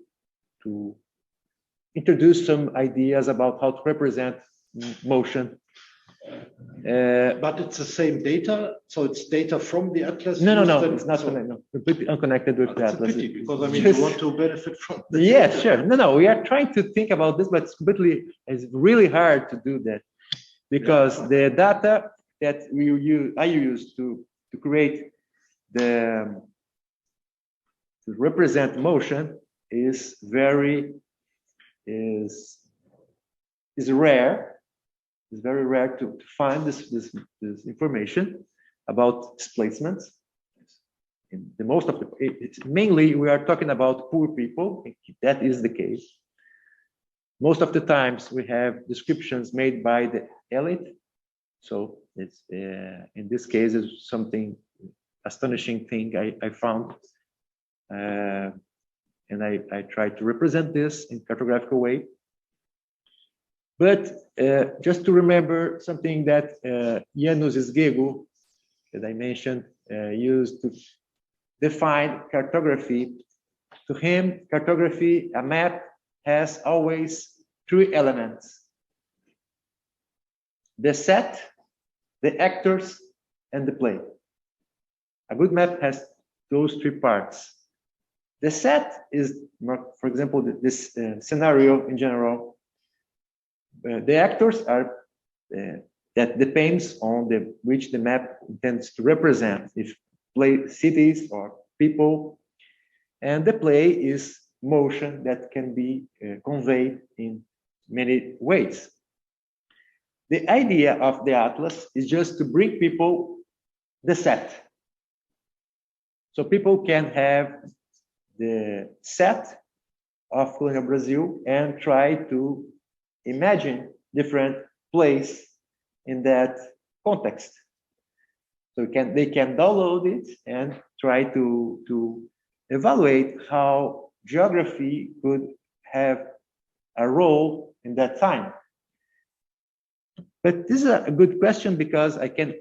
introduce some ideas about how to represent motion. But it's the same data, so it's data from the atlas. No, it's not completely unconnected with the atlas. Pity, because I mean, you want to benefit from. Yeah, sure. No, we are trying to think about this, but it's really hard to do that because the data that I use to create to represent motion is rare. It's very rare to find this information about displacements. In the most of it's mainly we are talking about poor people. That is the case. Most of the times we have descriptions made by the elite. So it's in this case is something astonishing thing I found, and I try to represent this in cartographical way. But just to remember something that Janusz Zgegu, that I mentioned, used to define cartography. To him, cartography, a map, has always three elements: the set, the actors, and the play. A good map has those three parts. The set is, for example, this scenario in general. The actors are that depends on which the map intends to represent, if cities or people, and the play is motion that can be conveyed in many ways. The idea of the atlas is just to bring people the set, so people can have the set of colonial Brazil and try to imagine different place in that context. So they can download it and try to evaluate how geography could have a role in that time. But this is a good question because I can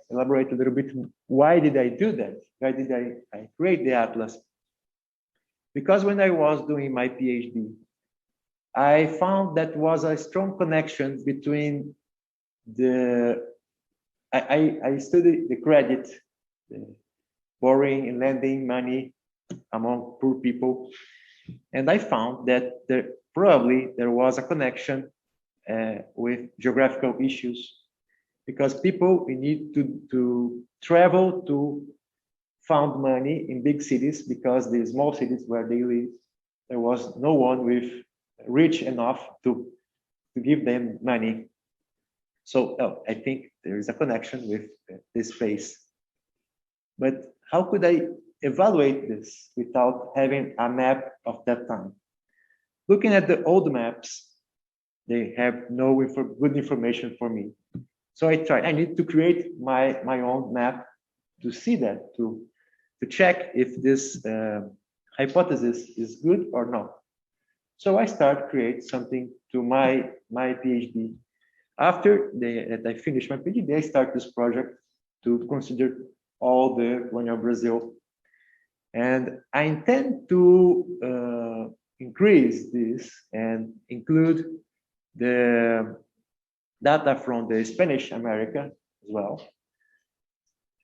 elaborate a little bit. Why did I do that? Why did I create the atlas? Because when I was doing my PhD, I found that was a strong connection between I studied the credit, borrowing and lending money among poor people, and I found that there was a connection with geographical issues, because people need to travel to find money in big cities, because the small cities where they live, there was no one with rich enough to give them money. So I think there is a connection with this space. But how could I evaluate this without having a map of that time? Looking at the old maps, they have no good information for me. So I need to create my own map see that, to check if this hypothesis is good or not. So I start create something to my PhD. After I finish my PhD, I start this project to consider all the colonial Brazil. And I intend to increase this and include the data from the Spanish America as well.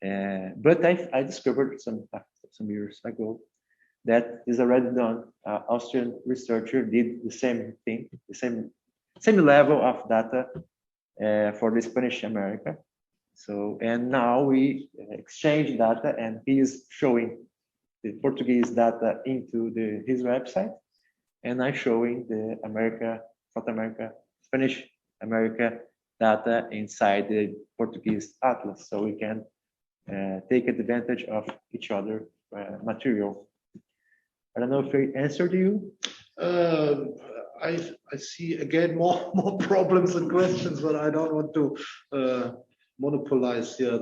But I discovered some years ago that is already done. Austrian researcher did the same thing, the same level of data for the Spanish America. So, and now we exchange data, and he is showing the Portuguese data into his website, and I'm showing the South America, Spanish America data inside the Portuguese atlas, so we can take advantage of each other material. I don't know if I answered you. I see again more problems and questions, but I don't want to monopolize here.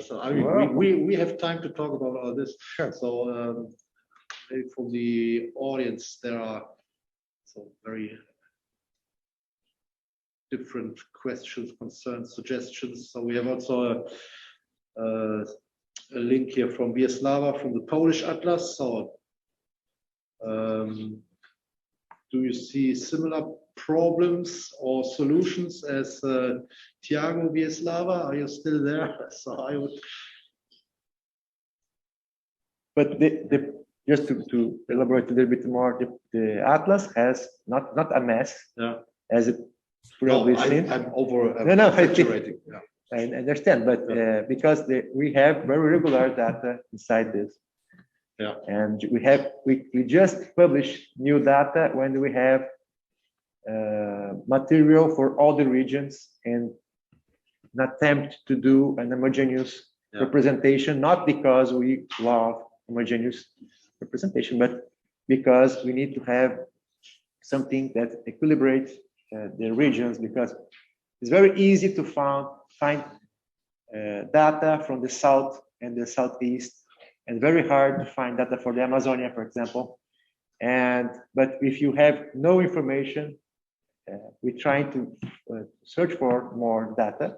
So I mean, we have time to talk about all this. Sure. So from the audience, there are some very different questions, concerns, suggestions. So we have also a link here from Wieslawa from the Polish Atlas. So do you see similar problems or solutions as Tiago, Wieslawa? Are you still there? So I would. But just to elaborate a little bit more, the atlas has not a mess, as it probably seems. I'm over exaggerating. I understand, but because we have very regular data inside this. Yeah. And we just publish new data when we have material for all the regions, and an attempt to do an homogeneous representation, not because we love homogeneous representation, but because we need to have something that equilibrates the regions, because it's very easy to find data from the south and the southeast, and very hard to find data for the Amazonia, for example. But if you have no information, we try to search for more data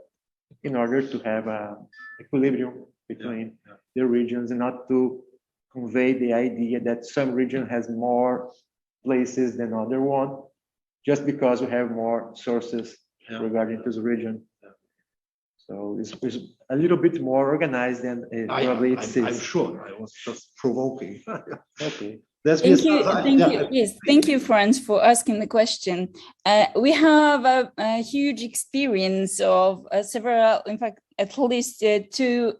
in order to have an equilibrium between the regions, and not to convey the idea that some region has more places than other one, just because we have more sources regarding this region. So it's a little bit more organized than probably it seems. I'm sure. I was just provoking. Okay. Thank you. Yes, thank you, Franz, for asking the question. We have a huge experience of several, in fact, at least two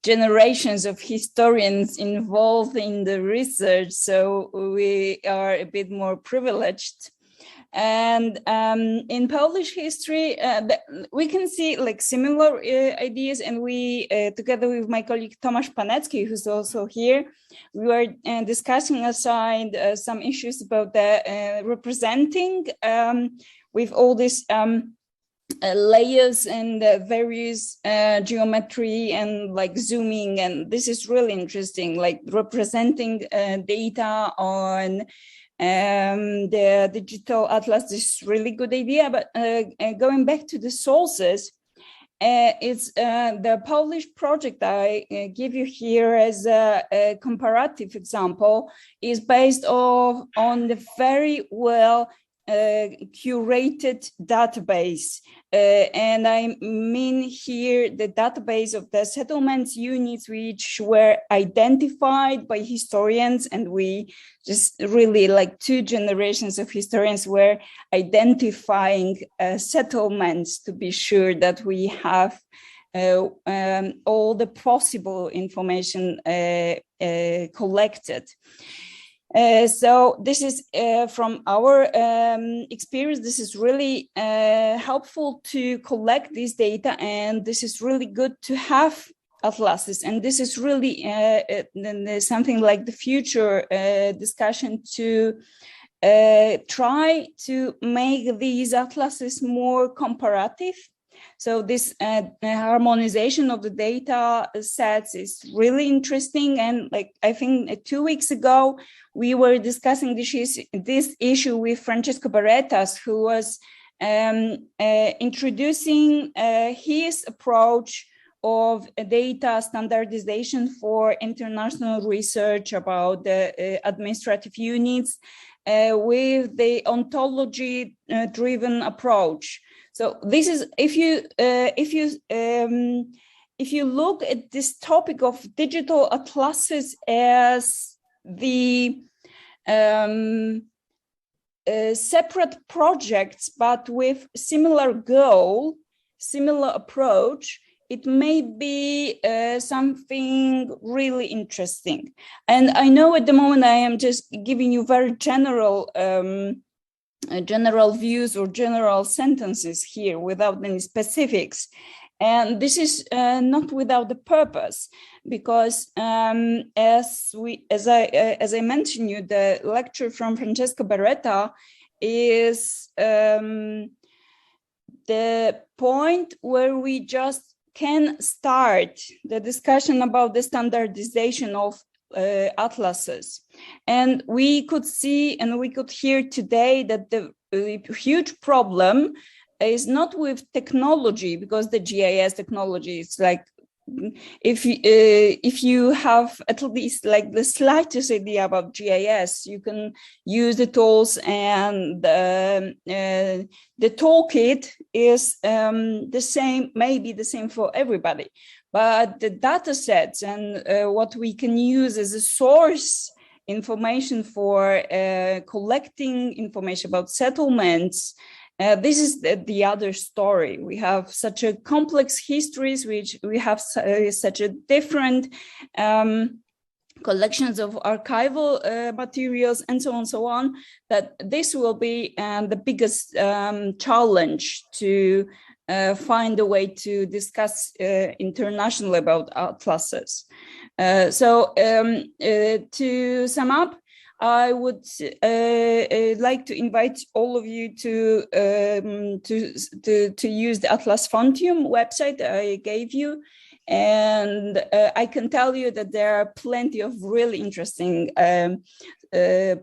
generations of historians involved in the research. So we are a bit more privileged. And in Polish history, we can see like similar ideas, and we, together with my colleague Tomasz Panecki, who's also here, we were discussing aside some issues about the representing with all these layers and various geometry and like zooming, and this is really interesting, like representing data on the digital atlas. This is really good idea, but going back to the sources, it's the Polish project I give you here as a comparative example is based on the very well curated database, and I mean here the database of the settlements units which were identified by historians, and we just really like two generations of historians were identifying settlements to be sure that we have all the possible information collected. So this is from our experience, this is really helpful to collect this data, and this is really good to have atlases, and this is really something like the future discussion to try to make these atlases more comparative. So this harmonization of the data sets is really interesting. And like, I think 2 weeks ago, we were discussing this issue with Francesco Barretas, who was introducing his approach of data standardization for international research about the administrative units with the ontology-driven approach. So this is, if you look at this topic of digital atlases as the separate projects, but with similar goal, similar approach, it may be something really interesting. And I know at the moment I am just giving you very general views or general sentences here without any specifics. And this is not without the purpose, because as I mentioned you, the lecture from Francesco Barretta is the point where we just can start the discussion about the standardization of atlases. And we could see and we could hear today that the huge problem is not with technology, because the GIS technology is like, if you have at least like the slightest idea about GIS, you can use the tools, and the toolkit is the same, maybe the same for everybody. But the data sets and what we can use as a source information for collecting information about settlements, this is the other story. We have such a complex histories, which we have such a different collections of archival materials and so on, that this will be the biggest challenge to find a way to discuss internationally about atlases. So to sum up, I would like to invite all of you to use the Atlas Fontium website I gave you, and I can tell you that there are plenty of really interesting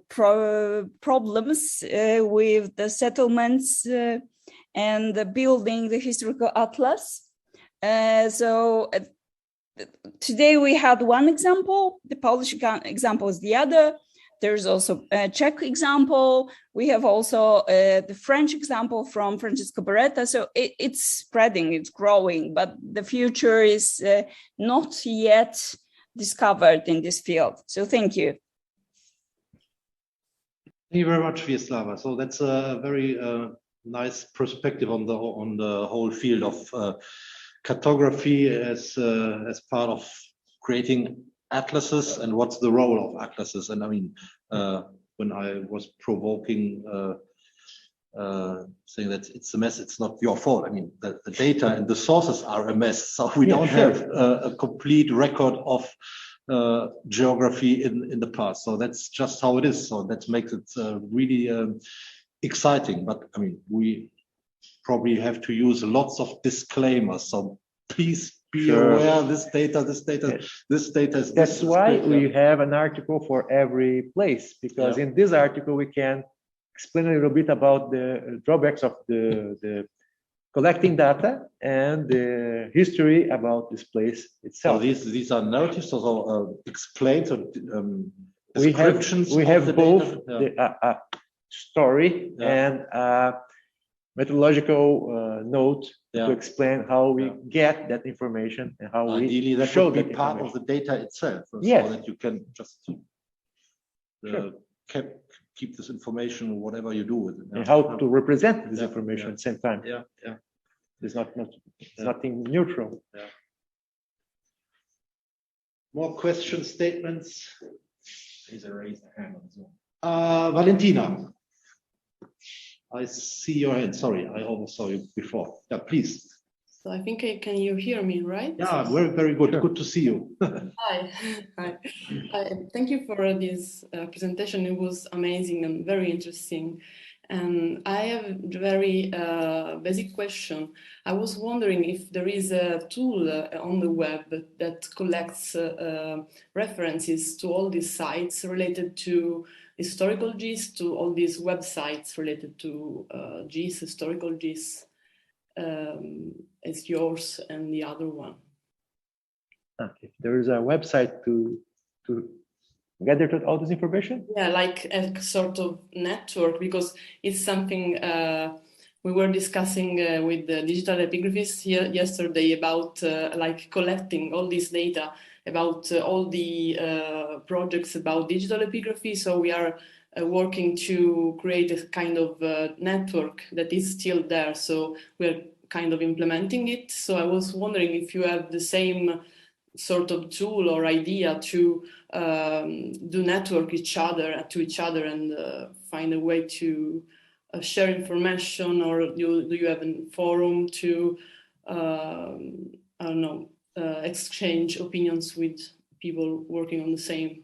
problems with the settlements and the building the historical atlas. So today we had one example. The Polish example is the other. There's also a Czech example. We have also the French example from Francesco Barretta. So it's spreading, it's growing, but the future is not yet discovered in this field. So thank you. Thank you very much, Vyacheslava. So that's a very nice perspective on the whole field of cartography as part of creating atlases, and what's the role of atlases. And I mean, when I was provoking saying that it's a mess, it's not your fault. I mean, the data and the sources are a mess, so we don't have a complete record of geography in the past. So that's just how it is. So that makes it really exciting. But I mean, we probably have to use lots of disclaimers. So please be aware, this data is. That's why we have an article for every place, because in this article we can explain a little bit about the drawbacks of the collecting data and the history about this place itself. So these are narratives, so explained, so descriptions. We have both the story and methodological note to explain how we get that information and how ideally that should be part of the data itself, so that you can just keep this information, whatever you do with it. And how to represent this information at the same time. There's nothing neutral. More questions, statements? Please raise the hand on Zoom. Valentina, I see your hand. Sorry, I almost saw you before. Yeah, please. So I think can you hear me, right? Yeah, very, very good. Good to see you. Hi. Thank you for this presentation. It was amazing and very interesting. And I have a very basic question. I was wondering if there is a tool on the web that collects references to all these sites related to historical GIS, to all these websites related to GIS, historical GIS, as yours and the other one. Okay. There is a website to gather all this information? Yeah, like a sort of network, because it's something we were discussing with the digital epigraphists here yesterday about like collecting all this data about all the projects about digital epigraphy. So we are working to create a kind of network that is still there. So we're kind of implementing it. So I was wondering if you have the same sort of tool or idea to do network to each other and find a way to share information, or do you have a forum to I don't know, exchange opinions with people working on the same?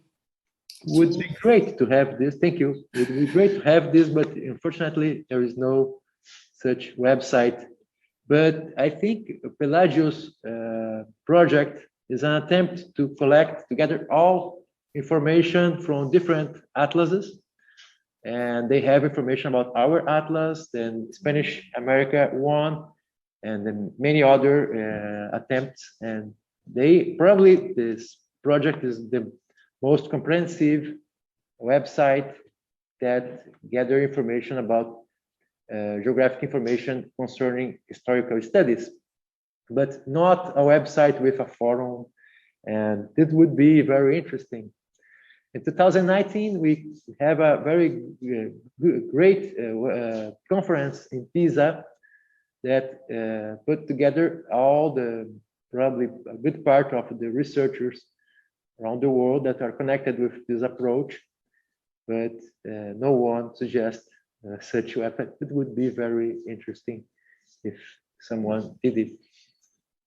Would be great to have this. Thank you. It would be great to have this, but unfortunately there is no such website. But I think Pelagio's project is an attempt to collect together all information from different atlases. And they have information about our atlas, then Spanish America one, and then many other attempts. And they probably, this project is the most comprehensive website that gather information about geographic information concerning historical studies, but not a website with a forum. And it would be very interesting. In 2019, we have a very great conference in Pisa that put together all the, probably a good part of the researchers around the world that are connected with this approach, but no one suggests such a website. It would be very interesting if someone did it.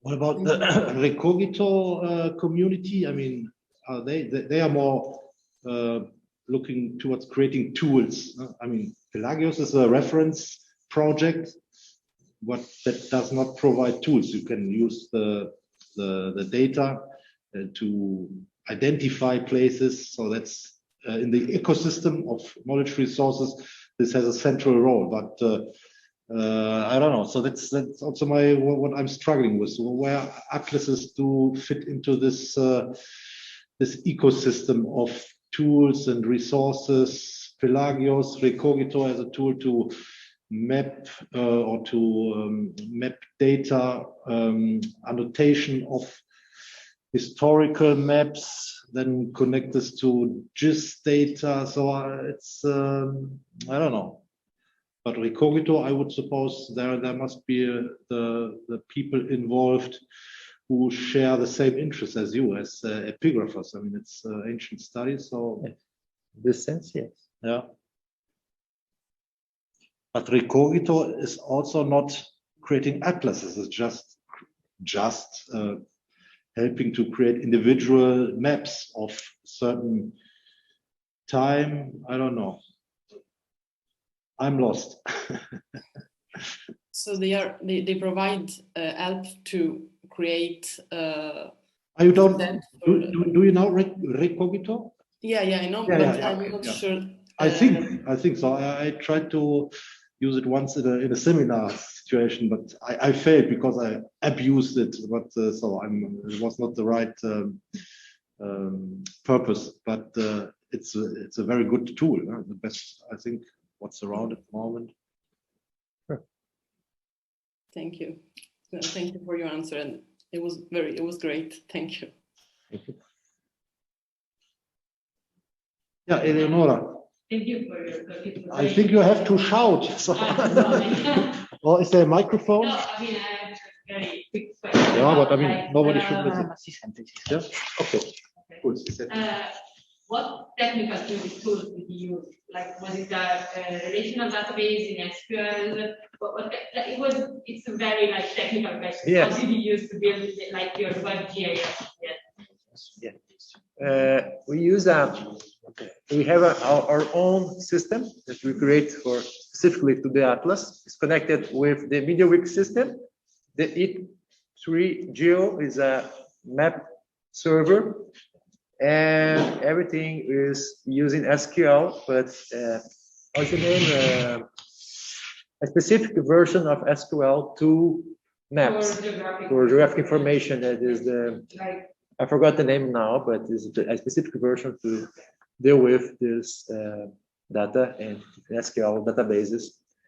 What about the Recogito community? I mean, they are more looking towards creating tools. I mean, Pelagios is a reference project, but that does not provide tools. You can use the data to identify places. So that's in the ecosystem of knowledge resources. This has a central role, but I don't know. So that's also what I'm struggling with. So where atlases do fit into this this ecosystem of tools and resources. Pelagios, Recogito as a tool to map or to map data, annotation of historical maps, then connect this to GIS data. So it's I don't know. But Recogito, I would suppose there must be the people involved who share the same interests as you, as epigraphers. I mean, it's ancient studies, so in this sense, yes. Yeah. But Recogito is also not creating atlases. It's just helping to create individual maps of certain time. I don't know. I'm lost. So they provide help to create. You don't do you know Recogito? Yeah, I know, Yeah, but yeah, I'm okay, not yeah. sure. I think so. I tried to use it once in a seminar situation, but I failed because I abused it. But so it was not the right purpose. But it's a very good tool. The best, I think, what's around at the moment. Sure. Thank you. Thank you for your answer, and it was great. Thank you. Thank you. Yeah, Eleonora. Thank you for your topic. I think you have to shout. So. Or is there a microphone? No, I mean, I have a very quick question. Yeah, but I mean, like, nobody should listen. Yeah? Okay. Cool. What technical tools did you use? Like, was it a relational database in SQL? It's a very like technical question. Yeah. What did you use to build like your web GIS? We use we have our own system that we create for specifically to the atlas. It's connected with the MediaWiki system. The E3Geo is a map server, and everything is using SQL, but what's the name? A specific version of SQL to maps for geographic information. That is the, I forgot the name now, but is a specific version to deal with this data and SQL databases.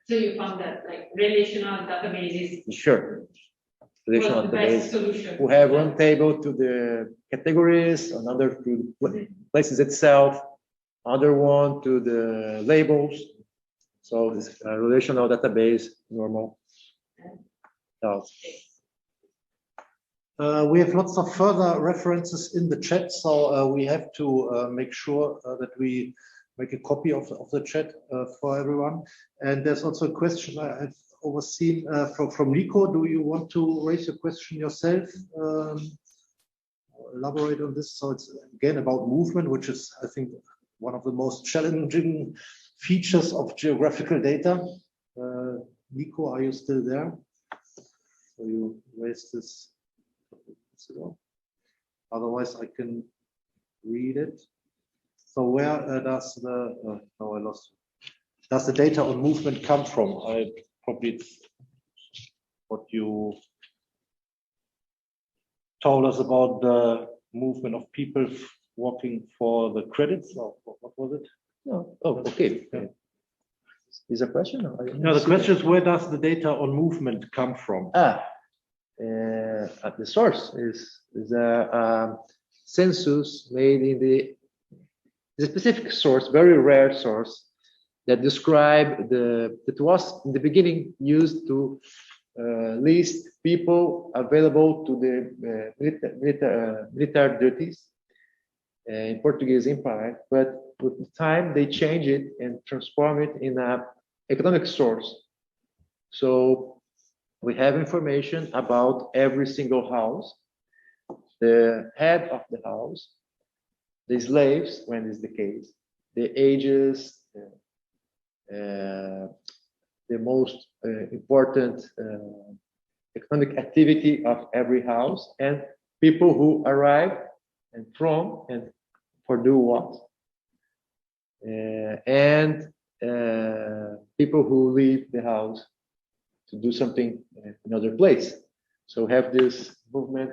So you found that like relational databases. Sure. Relational was the best database. solution. We have one table to the categories, another to the places itself, other one to the labels. So it's a relational database, normal. We have lots of further references in the chat, so we have to make sure that we make a copy of the chat for everyone. And there's also a question I have overseen from Nico. Do you want to raise your question yourself? Elaborate on this. So it's again about movement, which is, I think, one of the most challenging features of geographical data. Nico, are you still there? So you raised this. Otherwise, I can read it. So where does the no, I lost. Does the data on movement come from? I probably what you told us about the movement of people walking for the credits, or what was it? No. Oh, okay. Yeah. Is a question? No, the question is where does the data on movement come from? The source is a census made in the specific source, very rare source that describe that was in the beginning used to list people available to the military duties in Portuguese Empire, but with the time they change it and transform it in a economic source. So we have information about every single house, the head of the house, the slaves, when is the case, the ages, the most important economic activity of every house, and people who arrive and from and for do what, and people who leave the house to do something in another place. So have this movement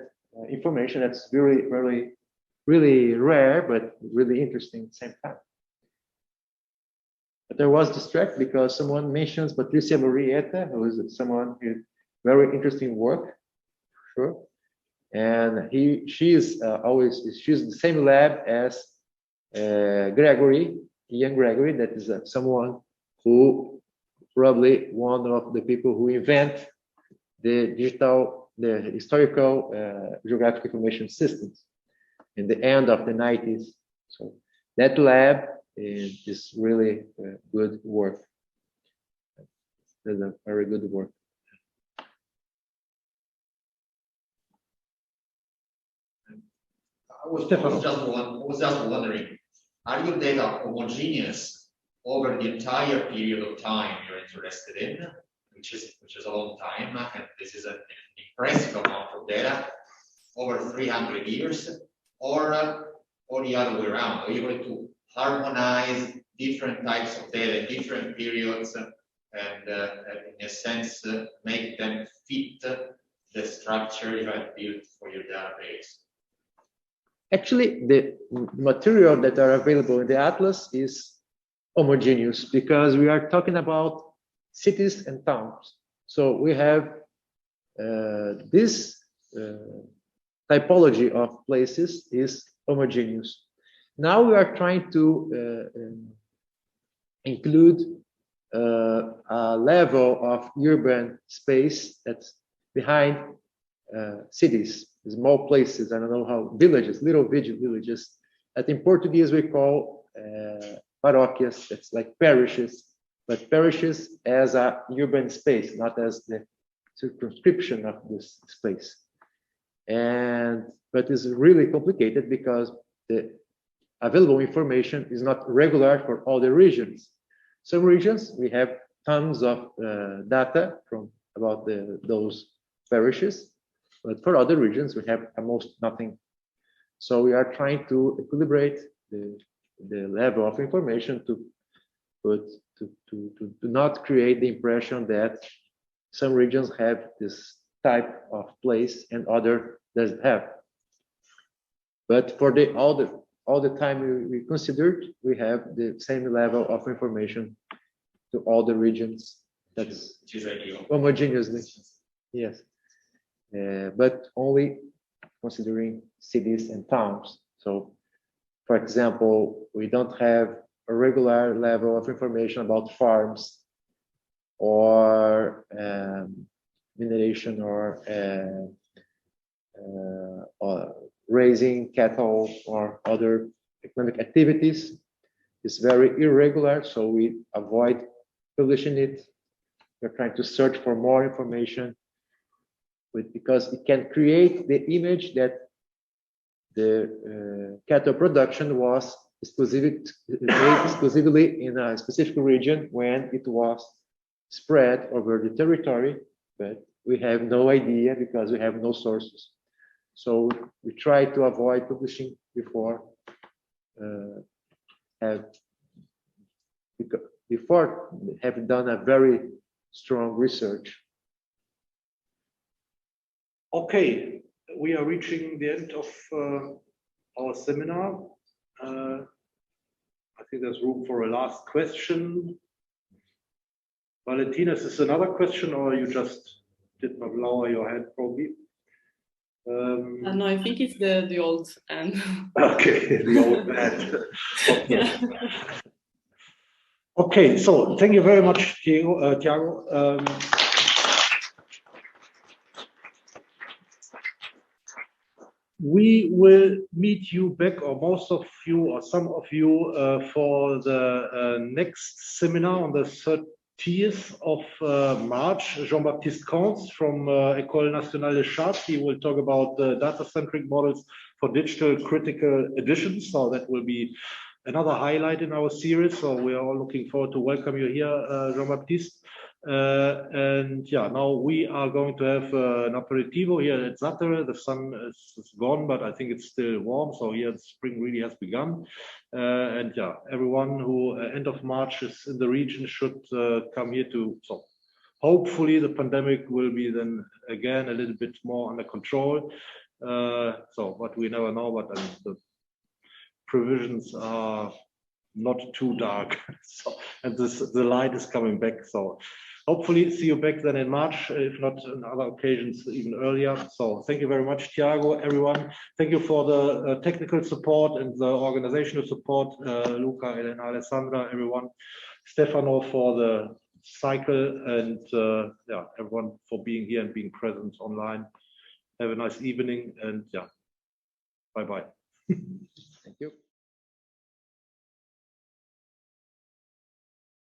information that's really rare, but really interesting at the same time. But there was distract because someone mentions Patricia Murrieta, who is someone who very interesting work, sure. And she's the same lab as Gregory, Ian Gregory, that is someone who probably one of the people who invent the historical geographic information systems in the end of the 90s. So that lab is really good work. It's a very good work. I was just wondering, are your data homogeneous over the entire period of time you're interested in, which is a long time, and this is an impressive amount of data over 300 years, or the other way around? Are you able to harmonize different types of data in different periods and in a sense make them fit the structure you have built for your database? Actually, the material that are available in the atlas is homogeneous because we are talking about cities and towns. So we have this typology of places is homogeneous. Now we are trying to include a level of urban space that's behind cities, small places, I don't know how, villages, little villages, that in Portuguese we call paróquias, that's like parishes, but parishes as a urban space, not as the circumscription of this space. But it's really complicated because available information is not regular for all the regions. Some regions, we have tons of data from about those parishes, but for other regions, we have almost nothing. So we are trying to equilibrate the level of information to not create the impression that some regions have this type of place and other doesn't have. But for all the time we considered, we have the same level of information to all the regions. That's homogeneously, yes. But only considering cities and towns. So, for example, we don't have a regular level of information about farms or mineration or raising cattle or other economic activities. It's very irregular, so we avoid publishing it. We're trying to search for more information because it can create the image that the cattle production was exclusively in a specific region when it was spread over the territory, but we have no idea because we have no sources. So we try to avoid publishing before having done a very strong research. Okay, we are reaching the end of our seminar. I think there's room for a last question. Valentina, is this another question or you just did not lower your hand probably? No, I think it's the old end. Okay, the old hand. Okay. Yeah. Okay, so thank you very much, Tiago. We will meet you back, or most of you, or some of you, for the next seminar on the 30th of March. Jean-Baptiste Cons from École Nationale des Chartes. He will talk about data-centric models for digital critical editions. So that will be another highlight in our series. So we are all looking forward to welcome you here, Jean-Baptiste. And yeah, now we are going to have an aperitivo here at Zattere. The sun is gone, but I think it's still warm. So here the spring really has begun. And yeah, everyone who end of March is in the region should come here to. So hopefully the pandemic will be then again a little bit more under control. But we never know. But the provisions are not too dark. So, and the light is coming back. So hopefully see you back then in March, if not on other occasions even earlier. So thank you very much, Tiago, everyone. Thank you for the technical support and the organizational support, Luca, Elena, Alessandra, everyone. Stefano for the cycle, and yeah, everyone for being here and being present online. Have a nice evening, and yeah, bye-bye. Thank you.